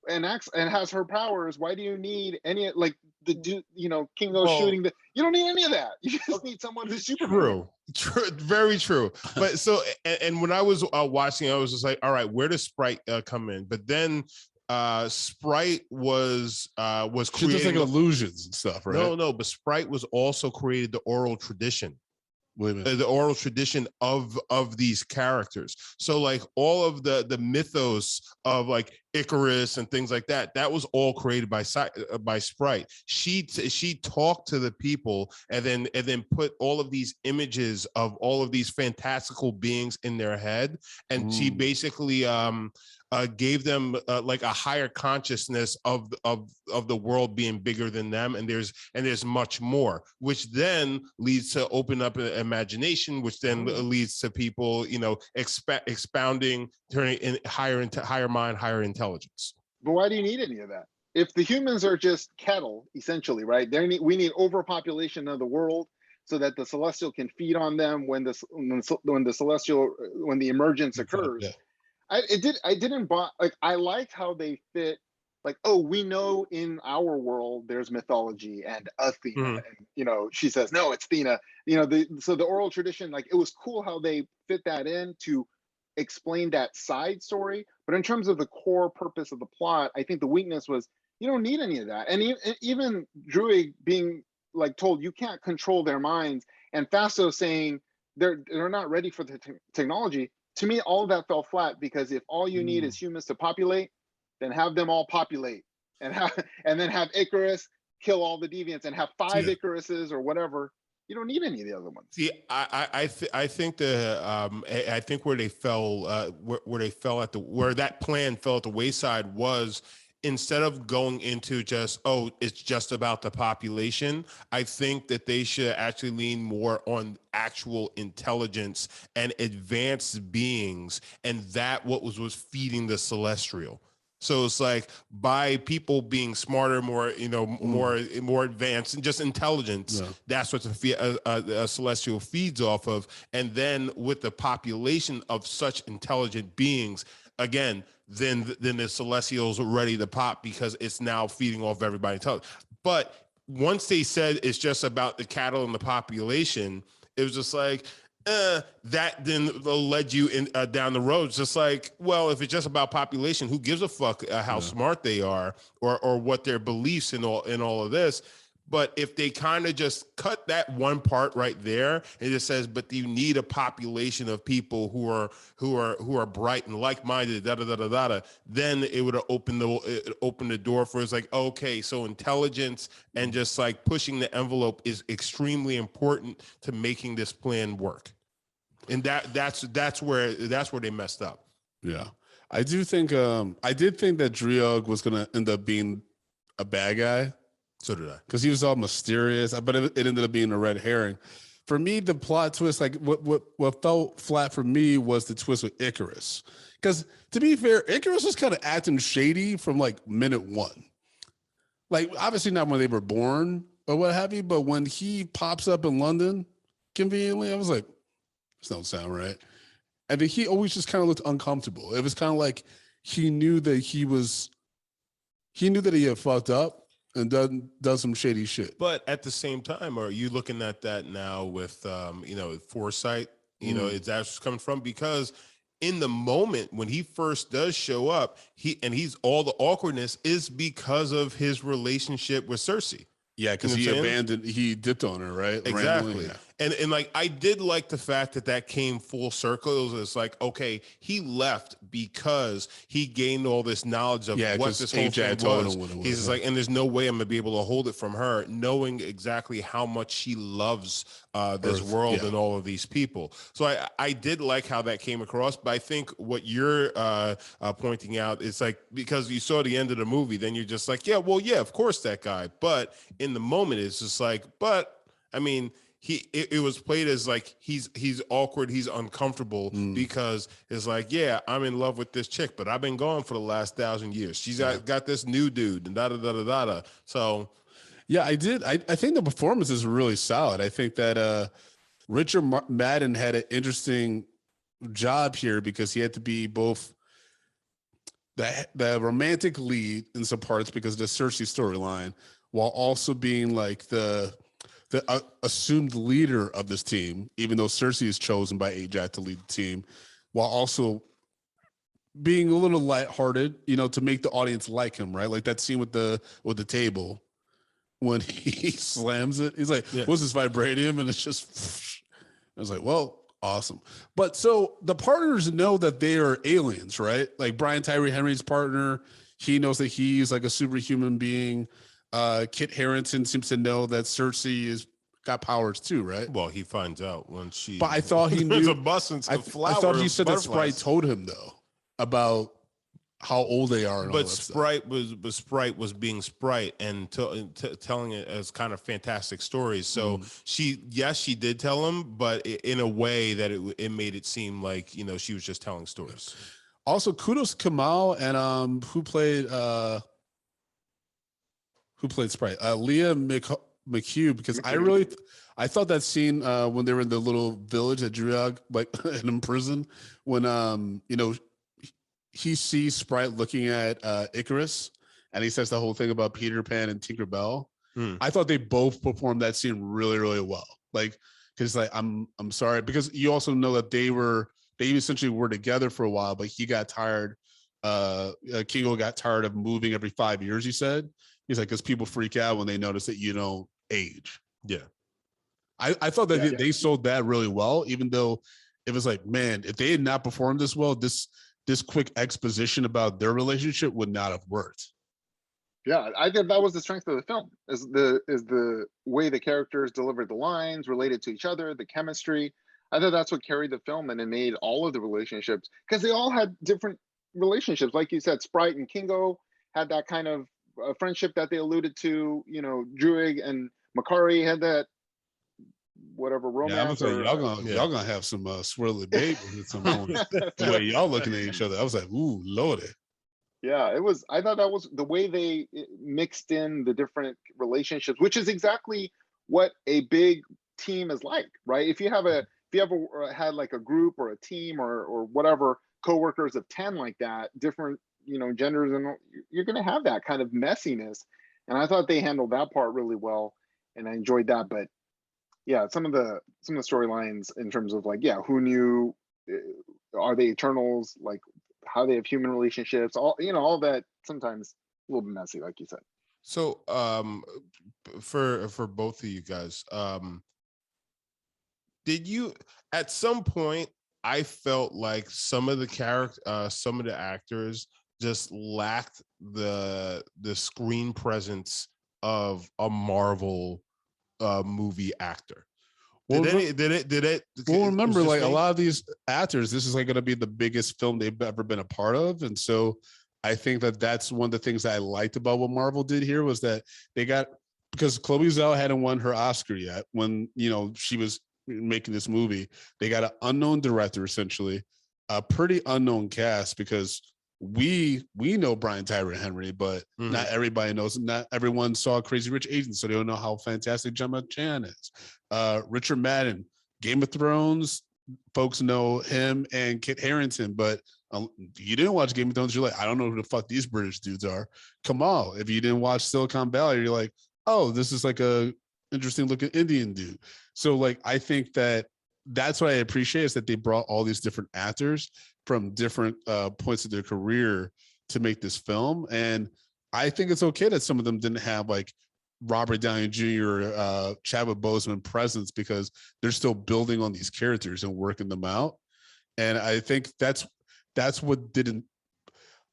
and acts and has her powers. Why do you need any like the dude? You know, Kingo Well, shooting the. You don't need any of that. You just need someone who's Superman. True, very true. But so, and when I was watching, I was just like, all right, where does Sprite come in? But then Sprite was She does like creating illusions and stuff, right? no, but Sprite was also created the oral tradition. Wait a minute. The oral tradition of these characters. So like all of the mythos of like Icarus and things like that, that was all created by Sprite. She talked to the people and then put all of these images of all of these fantastical beings in their head, and she basically gave them like a higher consciousness of the world being bigger than them, and there's much more, which then leads to open up an imagination, which then leads to people, you know, expounding, turning in higher mind, higher intelligence. But why do you need any of that? If the humans are just cattle, essentially, right? We need overpopulation of the world so that the celestial can feed on them when the emergence occurs. Yeah. I didn't buy, like, I liked how they fit, like, oh, we know in our world there's mythology and Athena, and you know, she says no, it's Athena, you know, so the oral tradition, like, it was cool how they fit that in to explain that side story. But in terms of the core purpose of the plot, I think the weakness was you don't need any of that. And even Druig being like told you can't control their minds, and Fasto saying they're not ready for the technology. To me, all of that fell flat, because if all you need is humans to populate, then have them all populate, and then have Icarus kill all the deviants, and have 5 Icaruses or whatever. You don't need any of the other ones. See, I think I think where they fell where that plan fell at the wayside was, instead of going into just, oh, it's just about the population, I think that they should actually lean more on actual intelligence and advanced beings, and that what was feeding the celestial. So it's like, by people being smarter, more, you know, more advanced, and just intelligence. Yeah. That's what a celestial feeds off of. And then with the population of such intelligent beings, again, then the celestials are ready to pop, because it's now feeding off everybody. But once they said it's just about the cattle and the population, it was just like, that then led you in down the road. It's just like, well, if it's just about population, who gives a fuck how smart they are, or what their beliefs in all of this. But if they kind of just cut that one part right there, and it says, but you need a population of people who are bright and like-minded, then it would have opened the door for, it's like, okay, so intelligence and just like pushing the envelope is extremely important to making this plan work. And that's where they messed up. Yeah. I do think I did think that Driog was gonna end up being a bad guy. So did I. Because he was all mysterious, but it ended up being a red herring. For me, the plot twist, like what fell flat for me, was the twist with Icarus. Because to be fair, Icarus was kind of acting shady from like minute 1. Like, obviously not when they were born or what have you, but when he pops up in London conveniently, I was like, this don't sound right. And then he always just kind of looked uncomfortable. It was kind of like he knew that he had fucked up and done some shady shit. But at the same time, are you looking at that now with foresight? It's that's coming from, because in the moment when he first does show up, he's all the awkwardness is because of his relationship with Cersei. Yeah, because he dipped on her, right? Exactly. And like, I did like the fact that came full circle. It's like, okay, he left because he gained all this knowledge of what this whole thing was. He's just like, and there's no way I'm gonna be able to hold it from her, knowing exactly how much she loves this world and all of these people. So I did like how that came across. But I think what you're pointing out is like, because you saw the end of the movie, then you're just like, yeah, of course that guy. But in the moment, it's just like, but I mean, it was played as like he's awkward, he's uncomfortable, because it's like, yeah, I'm in love with this chick, but I've been gone for the last 1,000 years. She's got this new dude, and So yeah, I think the performances were really solid. I think that Richard Madden had an interesting job here, because he had to be both the romantic lead in some parts because of the Cersei storyline, while also being like the assumed leader of this team, even though Cersei is chosen by Ajax to lead the team, while also being a little lighthearted, to make the audience like him, right? Like that scene with the table when he slams it. He's like, "What's this vibranium?" And it's just, I was like, "Well, awesome." But so the partners know that they are aliens, right? Like Brian Tyree Henry's partner, he knows that he's like a superhuman being. Kit Harington seems to know that Cersei is got powers too, right? Well, he finds out when she. But I thought he there's knew. a bus and some I flowers. thought he said that butterflies. Sprite told him though about how old they are. And all But that Sprite stuff. Sprite was being Sprite and telling it as kind of fantastic stories. So she did tell him, but in a way that it made it seem like she was just telling stories. Also, kudos to Kamal and who played Sprite, Leah McHugh, because I thought that scene when they were in the little village at Druag, like in prison, when he sees Sprite looking at Icarus, and he says the whole thing about Peter Pan and Tinker Bell. I thought they both performed that scene really, really well. Like, because like I'm sorry, because you also know that they essentially were together for a while, but he got tired. Kingo got tired of moving every 5 years. He said he's like, because people freak out when they notice that you don't age. Yeah, I thought that they sold that really well, even though it was like, man, if they had not performed this well, this quick exposition about their relationship would not have worked. Yeah, I think that was the strength of the film, is the way the characters delivered the lines, related to each other, the chemistry. I thought that's what carried the film, and it made all of the relationships, because they all had different relationships. Like you said, Sprite and Kingo had that kind of friendship that they alluded to. Druig and Makari had that whatever romance. Yeah, y'all gonna have some swirly babies at some point. The way y'all looking at each other, I was like, ooh, lordy. Yeah, it was. I thought that was the way they mixed in the different relationships, which is exactly what a big team is like, right? If you ever had like a group or a team or whatever, coworkers of 10 like that, different genders, and you're going to have that kind of messiness. And I thought they handled that part really well, and I enjoyed that. But yeah, some of the storylines in terms of like, who knew, are they Eternals, like how they have human relationships, all that, sometimes a little bit messy, like you said. So for both of you guys, did you at some point, I felt like some of the actors just lacked the screen presence of a Marvel movie actor. Remember, like a lot of these actors, this is like going to be the biggest film they've ever been a part of, and so I think that's one of the things that I liked about what Marvel did here was that they got, because Chloe Zhao hadn't won her Oscar yet when she was making this movie. They got an unknown director, essentially, a pretty unknown cast, because we know Brian Tyree Henry, but not everybody knows. Not everyone saw Crazy Rich Asians, so they don't know how fantastic Gemma Chan is. Richard Madden, Game of Thrones, folks know him and Kit Harington, but you didn't watch Game of Thrones, you're like, I don't know who the fuck these British dudes are. Kamal, if you didn't watch Silicon Valley, you're like, oh, this is like a interesting looking Indian dude. So like, I think that's what I appreciate, is that they brought all these different actors from different points of their career to make this film. And I think it's okay that some of them didn't have like Robert Downey Jr., Chadwick Boseman presence, because they're still building on these characters and working them out. And I think that's what didn't,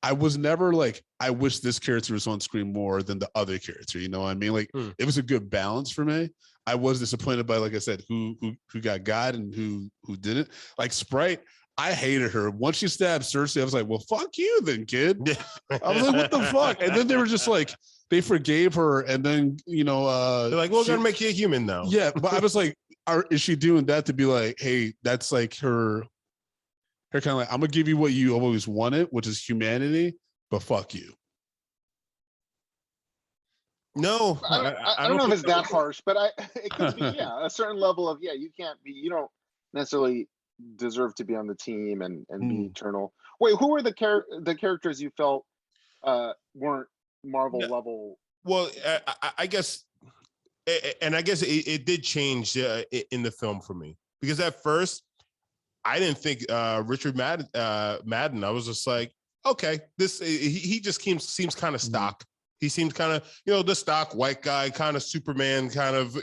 I was never like, I wish this character was on screen more than the other character. You know what I mean? Like it was a good balance for me. I was disappointed by, like I said, who got God and who didn't. Like Sprite, I hated her. Once she stabbed Cersei, I was like, well, fuck you then, kid. I was like, what the fuck? And then they were just like, they forgave her. And then, they're like, well, we're going to make you a human now. Yeah. But I was like, is she doing that to be like, hey, that's like her kind of like, I'm going to give you what you always wanted, which is humanity, but fuck you. No, I don't know if it's that harsh, but it could be, a certain level of, you don't necessarily deserve to be on the team and be Mm. eternal. Wait, who were the characters you felt weren't Marvel Yeah. level? Well, I guess, and I guess it did change in the film for me, because at first I didn't think Richard Madden. I was just like, okay, this he just seems kind of stock. He seems kind of, the stock white guy, kind of Superman, kind of,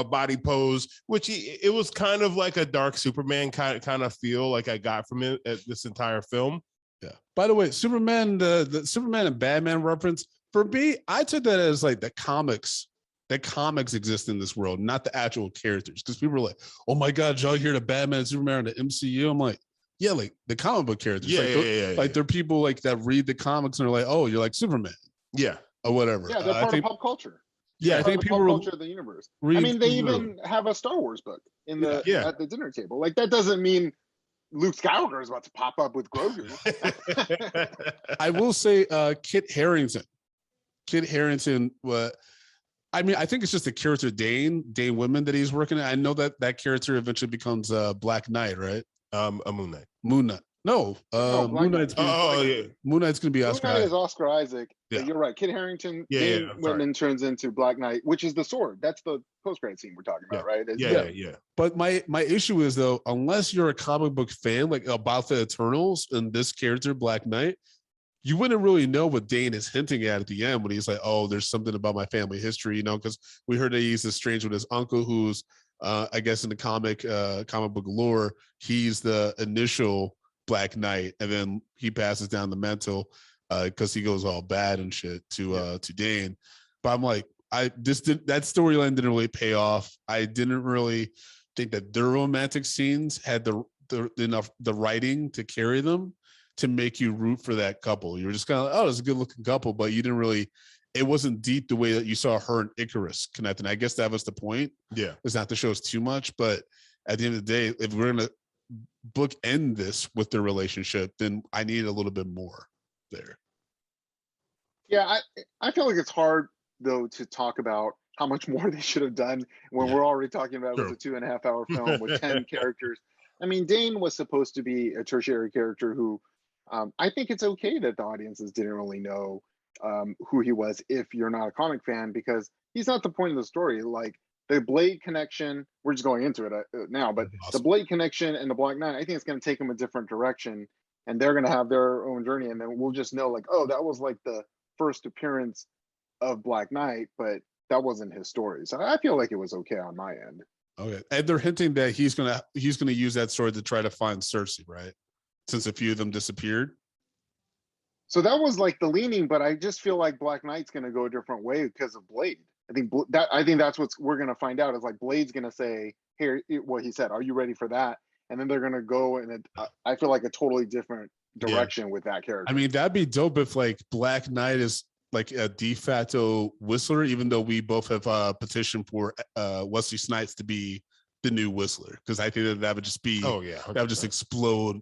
body pose, which it was kind of like a dark Superman kind of feel like I got from it at this entire film. Yeah. By the way, Superman, the Superman and Batman reference, for me, I took that as like the comics exist in this world, not the actual characters. Because people were like, "Oh my God, y'all hear the Batman and Superman in the MCU?" I'm like, "Yeah, like the comic book characters. Yeah, they're people like that read the comics and are like, oh, you're like Superman, yeah, or whatever." Yeah, they're part of pop culture. Yeah, I Part think of the people pop were culture of the universe. I mean, they even have a Star Wars book in the Yeah. at the dinner table. Like, that doesn't mean Luke Skywalker is about to pop up with Grogu. I will say, Kit Harington. I mean, I think it's just the character Dane Women that he's working at. I know that character eventually becomes Black Knight, right? A Moon Knight. Moon Knight. No, No, Black Moon Knight. Knight's gonna, Yeah. Moon Knight's gonna be Moon Oscar Knight Isaac. is Oscar Isaac. Yeah. But you're right. Kit Harington, Yeah, Dane I'm sorry. Whitman turns into Black Knight, which is the sword. That's the post-credit scene we're talking about, right? Yeah. But my issue is, though, unless you're a comic book fan, like about the Eternals and this character, Black Knight, you wouldn't really know what Dane is hinting at the end when he's like, "Oh, there's something about my family history," because we heard that he's estranged with his uncle, who's, I guess, in the comic book lore, he's the initial Black Knight, and then he passes down the mantle because he goes all bad and shit to Dane. But I'm like, that storyline didn't really pay off. I didn't really think that their romantic scenes had enough writing to carry them to make you root for that couple. You were just kind of like, oh, it's a good looking couple, but you didn't really, it wasn't deep the way that you saw her and Icarus connect. And I guess that was the point. Yeah. It's not to show us too much, but at the end of the day, if we're going to bookend this with their relationship, then I need a little bit more there. Yeah, I feel like it's hard, though, to talk about how much more they should have done when we're already talking about it was a 2.5-hour film with 10 characters. I mean, Dane was supposed to be a tertiary character who, I think it's okay that the audiences didn't really know who he was if you're not a comic fan, because he's not the point of the story. Like, the Blade connection, we're just going into it now, but the Blade connection and the Black Knight, I think it's going to take them a different direction, and they're going to have their own journey, and then we'll just know, like, oh, that was like the first appearance of Black Knight, but that wasn't his story. So I feel like it was okay on my end. Okay, and they're hinting that he's gonna use that sword to try to find Cersei, right? Since a few of them disappeared. So that was like the leaning, but I just feel like Black Knight's gonna go a different way because of Blade. I think that's what we're gonna find out is, like, Blade's gonna say, "Here, what he said. Are you ready for that?" And then they're gonna go in I feel like a totally different direction with that character. I mean, that'd be dope if, like, Black Knight is like a de facto Whistler, even though we both have petitioned for Wesley Snipes to be the new Whistler, because I think that would just be, 100%. That would just explode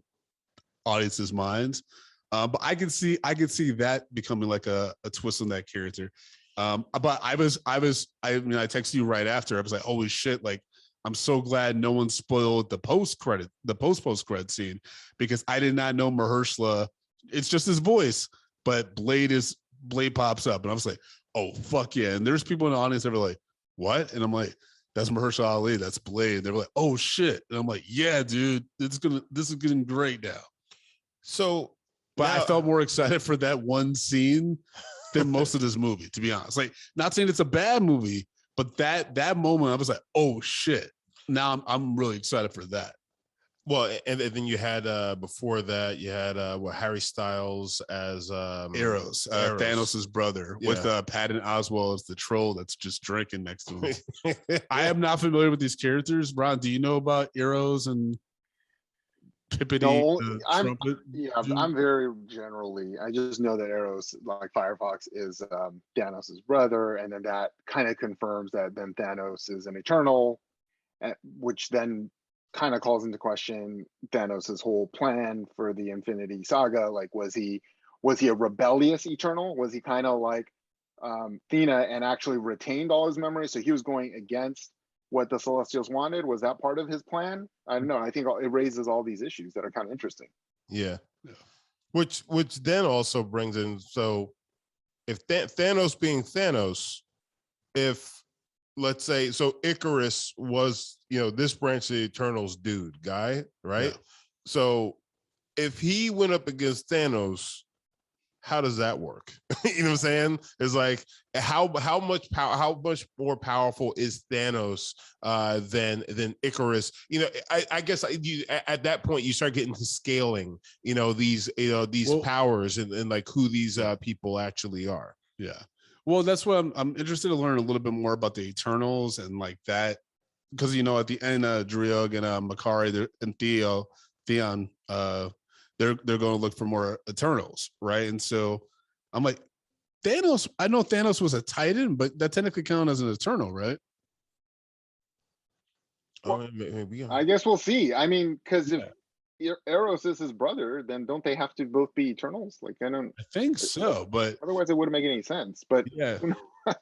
audiences' minds. But I can see that becoming like a twist on that character. But I texted you right after. I was like, holy shit, like, I'm so glad no one spoiled the post credit scene, because I did not know Mahershala. It's just his voice, but Blade pops up, and I was like, oh, fuck yeah. And there's people in the audience that were like, what? And I'm like, that's Mahershala Ali, that's Blade. They were like, oh shit. And I'm like, yeah, dude, this is getting great now. So, but I felt more excited for that one scene than most of this movie, to be honest. Like, not saying it's a bad movie, but that moment I was like, oh shit. Now I'm really excited for that. Well, and then you had before that, you had Harry Styles as Eros, Thanos' brother, with Patton Oswalt as the troll that's just drinking next to him. I am not familiar with these characters. Ron, do you know about Eros and Pippity? I'm very generally. I just know that Eros, like Firefox, is Thanos' brother, and then that kind of confirms that then Thanos is an Eternal, which then kind of calls into question Thanos' whole plan for the Infinity Saga. Like, was he a rebellious Eternal? Was he kind of like Thena and actually retained all his memories? So he was going against what the Celestials wanted? Was that part of his plan? I don't know. I think it raises all these issues that are kind of interesting. Yeah. Which then also brings in, so if Thanos being Thanos, if let's say, so Icarus was, this branch of the Eternals dude guy, right? Yeah. So if he went up against Thanos, how does that work? You know what I'm saying? It's like how much more powerful is Thanos than Icarus? I guess at that point you start getting to scaling, these powers and like who these people actually are. Yeah. Well, that's what I'm interested to learn a little bit more about the Eternals and like that, because at the end, Driog and Makari and Theon, they're going to look for more Eternals, right? And so I'm like, Thanos. I know Thanos was a Titan, but that technically counts as an Eternal, right? Well, maybe. I guess we'll see. I mean, because if Eros is his brother, then don't they have to both be Eternals? Like, I think so, but otherwise it wouldn't make any sense. But yeah. But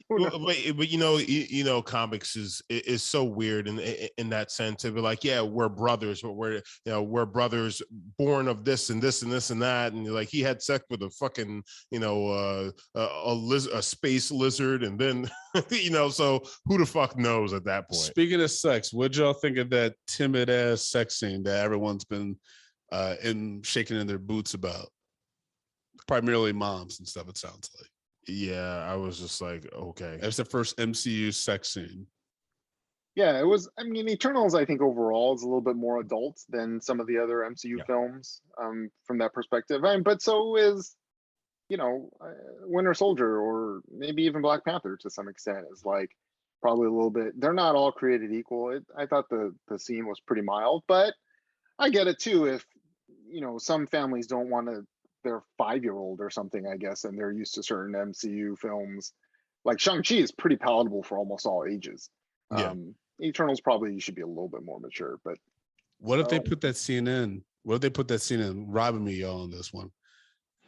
comics is so weird in that sense. To be like, yeah, we're brothers, but we're brothers born of this and this and this and that, and like he had sex with a fucking a space lizard, and then so who the fuck knows at that point? Speaking of sex, what'd y'all think of that timid ass sex scene that everyone's been shaking in their boots about? Primarily moms and stuff, it sounds like. Yeah, I was just like, okay. That's the first MCU sex scene. Yeah, it was. I mean, Eternals, I think overall is a little bit more adult than some of the other MCU films from that perspective. But so is, Winter Soldier, or maybe even Black Panther to some extent, is like probably a little bit. They're not all created equal. I thought the scene was pretty mild, but I get it too. If some families don't want to. Their 5-year-old or something, I guess, and they're used to certain MCU films. Like Shang-Chi is pretty palatable for almost all ages. Yeah. Eternals probably you should be a little bit more mature, but what if they put that scene in? What if they put that scene in? Robbing me, y'all, on this one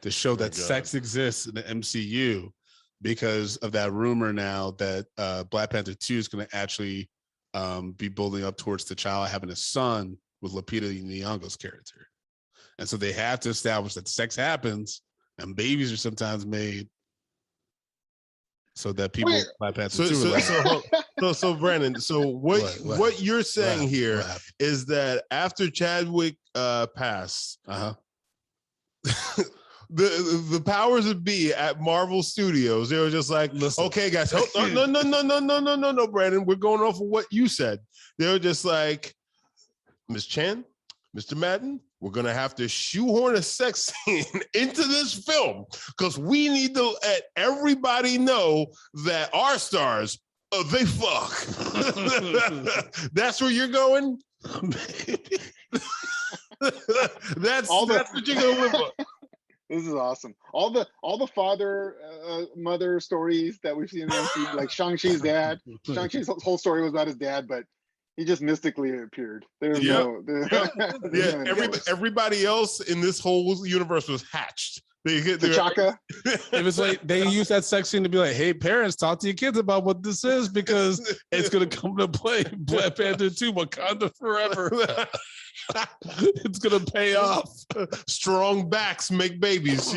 to show that sex exists in the MCU because of that rumor now that Black Panther 2 is going to actually be building up towards T'Challa having a son with Lupita Nyong'o's character. And so they have to establish that sex happens and babies are sometimes made so that people Black Panther so Brandon, so what you're saying here is that after Chadwick passed, the powers that be at Marvel Studios, they were just like, listen, okay, guys, no, Brandon, we're going off of what you said. They were just like, Ms. Chan, Mr. Madden, we're going to have to shoehorn a sex scene into this film because we need to let everybody know that our stars, they fuck. That's where you're going? that's what you're going with. This is awesome. All the father mother stories that we've seen in the MCU, like Shang-Chi's dad. Shang-Chi's whole story was about his dad, but he just mystically appeared. There's everybody else in this whole universe was hatched. T'Chaka. It was like they use that sex scene to be like, "Hey, parents, talk to your kids about what this is because it's going to come to play." Black Panther 2, Wakanda Forever. It's going to pay off. Strong backs make babies,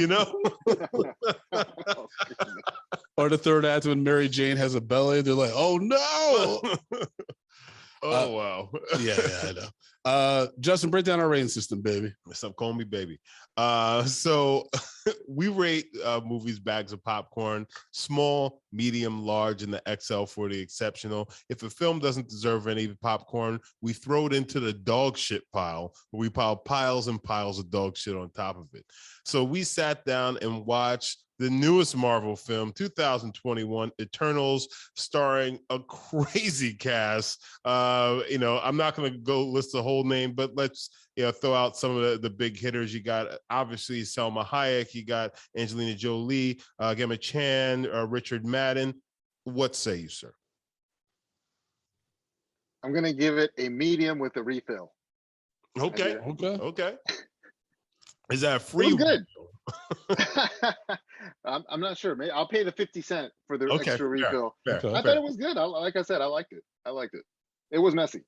Or the third act when Mary Jane has a belly, they're like, "Oh no." Wow. Yeah, I know. Justin, break down our rating system, baby. Stop calling me baby. So we rate movies bags of popcorn, small, medium, large, and the XL for the exceptional. If a film doesn't deserve any popcorn, we throw it into the dog shit pile, where we pile piles and piles of dog shit on top of it. So we sat down and watched the newest Marvel film, 2021, Eternals, starring a crazy cast. I'm not going to go list the whole name, but let's throw out some of the big hitters. You got obviously Selma Hayek, you got Angelina Jolie, Gemma Chan, Richard Madden. What say you, sir? I'm going to give it a medium with a refill. Okay. Is that free? It was good. I'm not sure. Maybe I'll pay the 50 cents for the extra refill. Fair. I thought it was good. Like I said, I liked it. It was messy.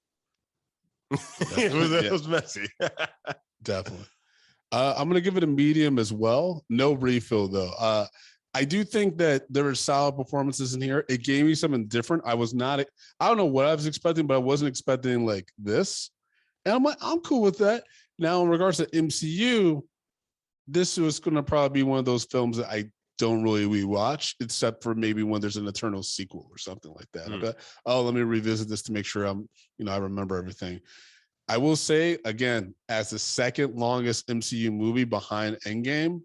It was messy. Definitely. I'm gonna give it a medium as well. No refill though. I do think that there were solid performances in here. It gave me something different. I don't know what I was expecting, but I wasn't expecting like this. And I'm like, I'm cool with that. Now, in regards to MCU, this was gonna probably be one of those films that I don't really rewatch, except for maybe when there's an Eternal sequel or something like that. I'll be like, oh, let me revisit this to make sure I remember everything. I will say again, as the second longest MCU movie behind Endgame,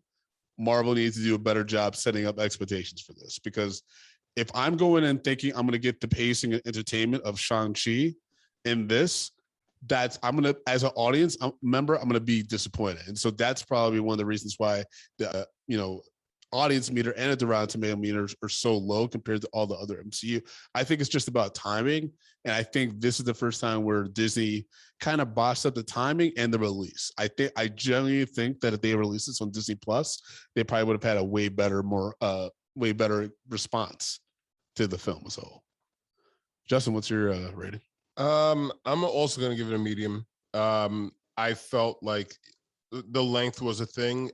Marvel needs to do a better job setting up expectations for this, because if I'm going in thinking I'm going to get the pacing and entertainment of Shang-Chi in this, I'm going to, as an audience member, I'm going to be disappointed. And so that's probably one of the reasons why the, audience meter and the Rotten Tomato meters are so low compared to all the other MCU. I think it's just about timing. And I think this is the first time where Disney kind of bossed up the timing and the release. I genuinely think that if they released this on Disney Plus, they probably would have had a way better response to the film as a whole. Justin, what's your rating? I'm also going to give it a medium. I felt like the length was a thing.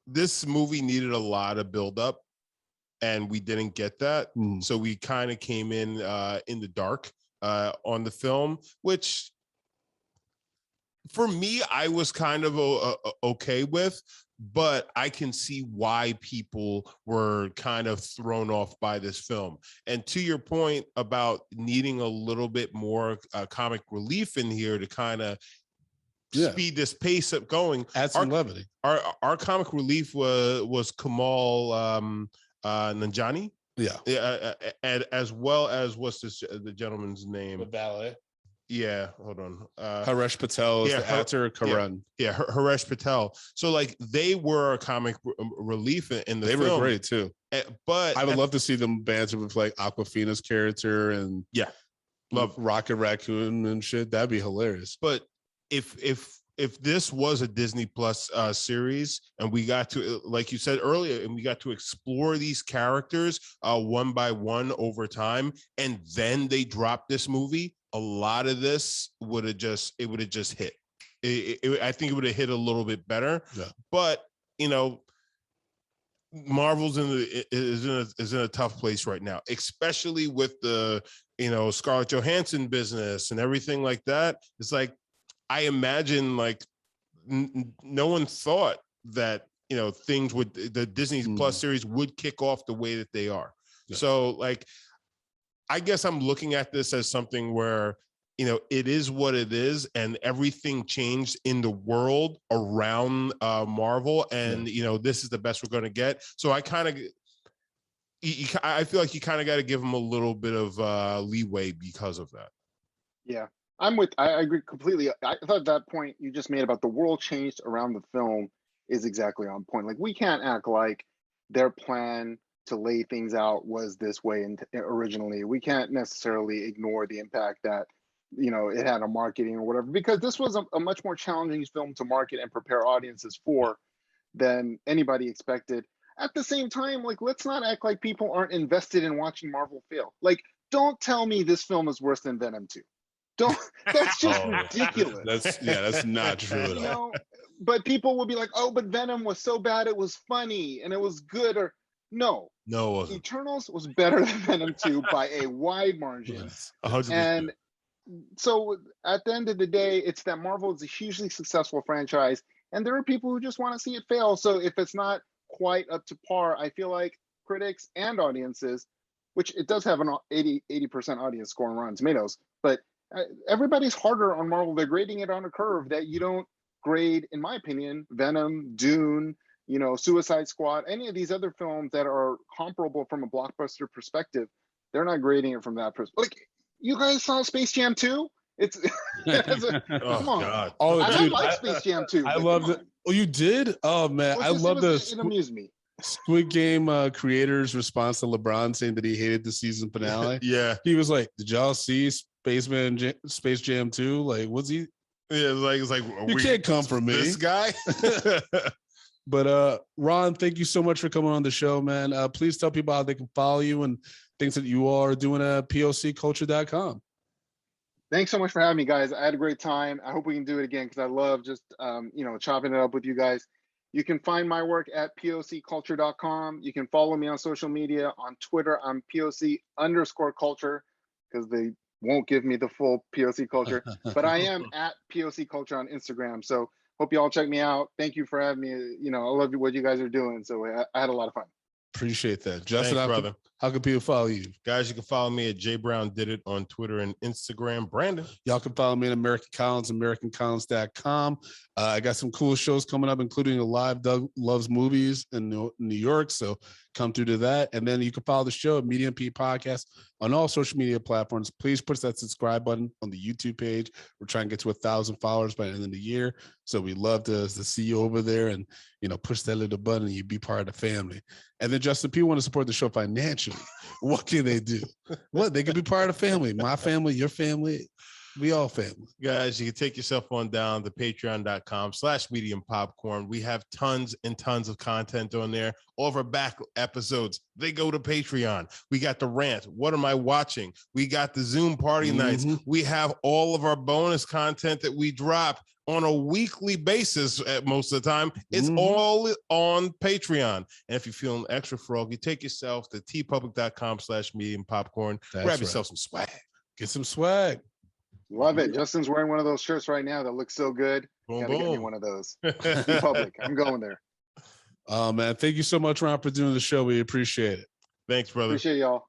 This movie needed a lot of buildup, and we didn't get that. So we kind of came in the dark on the film, which for me, I was kind of okay with, but I can see why people were kind of thrown off by this film. And to your point about needing a little bit more comic relief in here to kind of speed this pace up going. Add some levity. Our comic relief was Kamal Nanjiani. Yeah. And as well as what's the gentleman's name? The ballet. Yeah, hold on. Haresh Patel is the actor. Karan. Yeah, Haresh Patel. So like they were a comic relief in the film. They were great too. But I would love to see them banter with like Aquafina's character and love Rocket Raccoon and shit. That'd be hilarious. But if this was a Disney Plus series and we got to, like you said earlier, and we got to explore these characters one by one over time, and then they dropped this movie, a lot of this would have just hit. I think it would have hit a little bit better. Yeah. But Marvel's is in a tough place right now, especially with the Scarlett Johansson business and everything like that. It's like, I imagine like no one thought that things would, the Disney Plus series would kick off the way that they are. Yeah. So like, I guess I'm looking at this as something where it is what it is, and everything changed in the world around Marvel, and this is the best we're going to get. So I kind of, I feel like you kind of got to give them a little bit of leeway because of that. Yeah. I agree completely. I thought that point you just made about the world changed around the film is exactly on point. Like, we can't act like their plan to lay things out was this way originally. We can't necessarily ignore the impact that, it had on marketing or whatever, because this was a much more challenging film to market and prepare audiences for than anybody expected. At the same time, like, let's not act like people aren't invested in watching Marvel fail. Like, don't tell me this film is worse than Venom 2. That's just ridiculous. That's not true at all. But people will be like, oh, but Venom was so bad it was funny and it was good. Or no, it wasn't. Eternals was better than Venom 2 by a wide margin. Yes, 100%. And so at the end of the day, it's that Marvel is a hugely successful franchise, and there are people who just want to see it fail. So if it's not quite up to par, I feel like critics and audiences, which it does have an 80% audience score on Rotten Tomatoes, but everybody's harder on Marvel. They're grading it on a curve that you don't grade, in my opinion, Venom, Dune, Suicide Squad, any of these other films that are comparable from a blockbuster perspective. They're not grading it from that perspective. Like, you guys saw Space Jam 2? It's come on. God. Oh, I dude, like Space Jam 2. I loved it. Oh, you did? Oh man, I love it amused me. Squid Game creators' response to LeBron saying that he hated the season finale. Yeah, he was like, "Did y'all see Space Jam 2? Like, what's he?" Yeah, it's like you can't come for me, this guy. But Ron, thank you so much for coming on the show, man. Please tell people how they can follow you and things that you are doing at POCculture.com. Thanks so much for having me, guys. I had a great time. I hope we can do it again because I love just chopping it up with you guys. You can find my work at POCculture.com. You can follow me on social media. On Twitter, I'm POC_culture because they won't give me the full POC culture. But I am at POC culture on Instagram. So hope you all check me out. Thank you for having me. I love what you guys are doing. So I had a lot of fun. Appreciate that. Justin, Thanks, brother. How can people follow you? Guys, you can follow me at JBrownDidIt on Twitter and Instagram. Brandon. Y'all can follow me at American Collins, AmericanCollins.com. I got some cool shows coming up, including a live Doug Loves Movies in New York. So come through to that. And then you can follow the show at Medium P Podcast on all social media platforms. Please push that subscribe button on the YouTube page. We're trying to get to 1,000 followers by the end of the year. So we love to see you over there and, push that little button and you be part of the family. And then Justin, people want to support the show financially. What can they do? What? They can be part of the family. My family, your family. We all family. Guys, you can take yourself on down to patreon.com/medium popcorn. We have tons and tons of content on there. All of our back episodes, they go to Patreon. We got the rant. What am I watching? We got the Zoom party nights. We have all of our bonus content that we drop on a weekly basis at most of the time. It's all on Patreon. And if you're feeling extra froggy, take yourself to tpublic.com/medium popcorn. Grab yourself some swag. Get some swag. Love it. Justin's wearing one of those shirts right now that looks so good. Gotta get me one of those. Public. I'm going there. Oh man, thank you so much, Ron, for doing the show. We appreciate it. Thanks, brother. Appreciate y'all.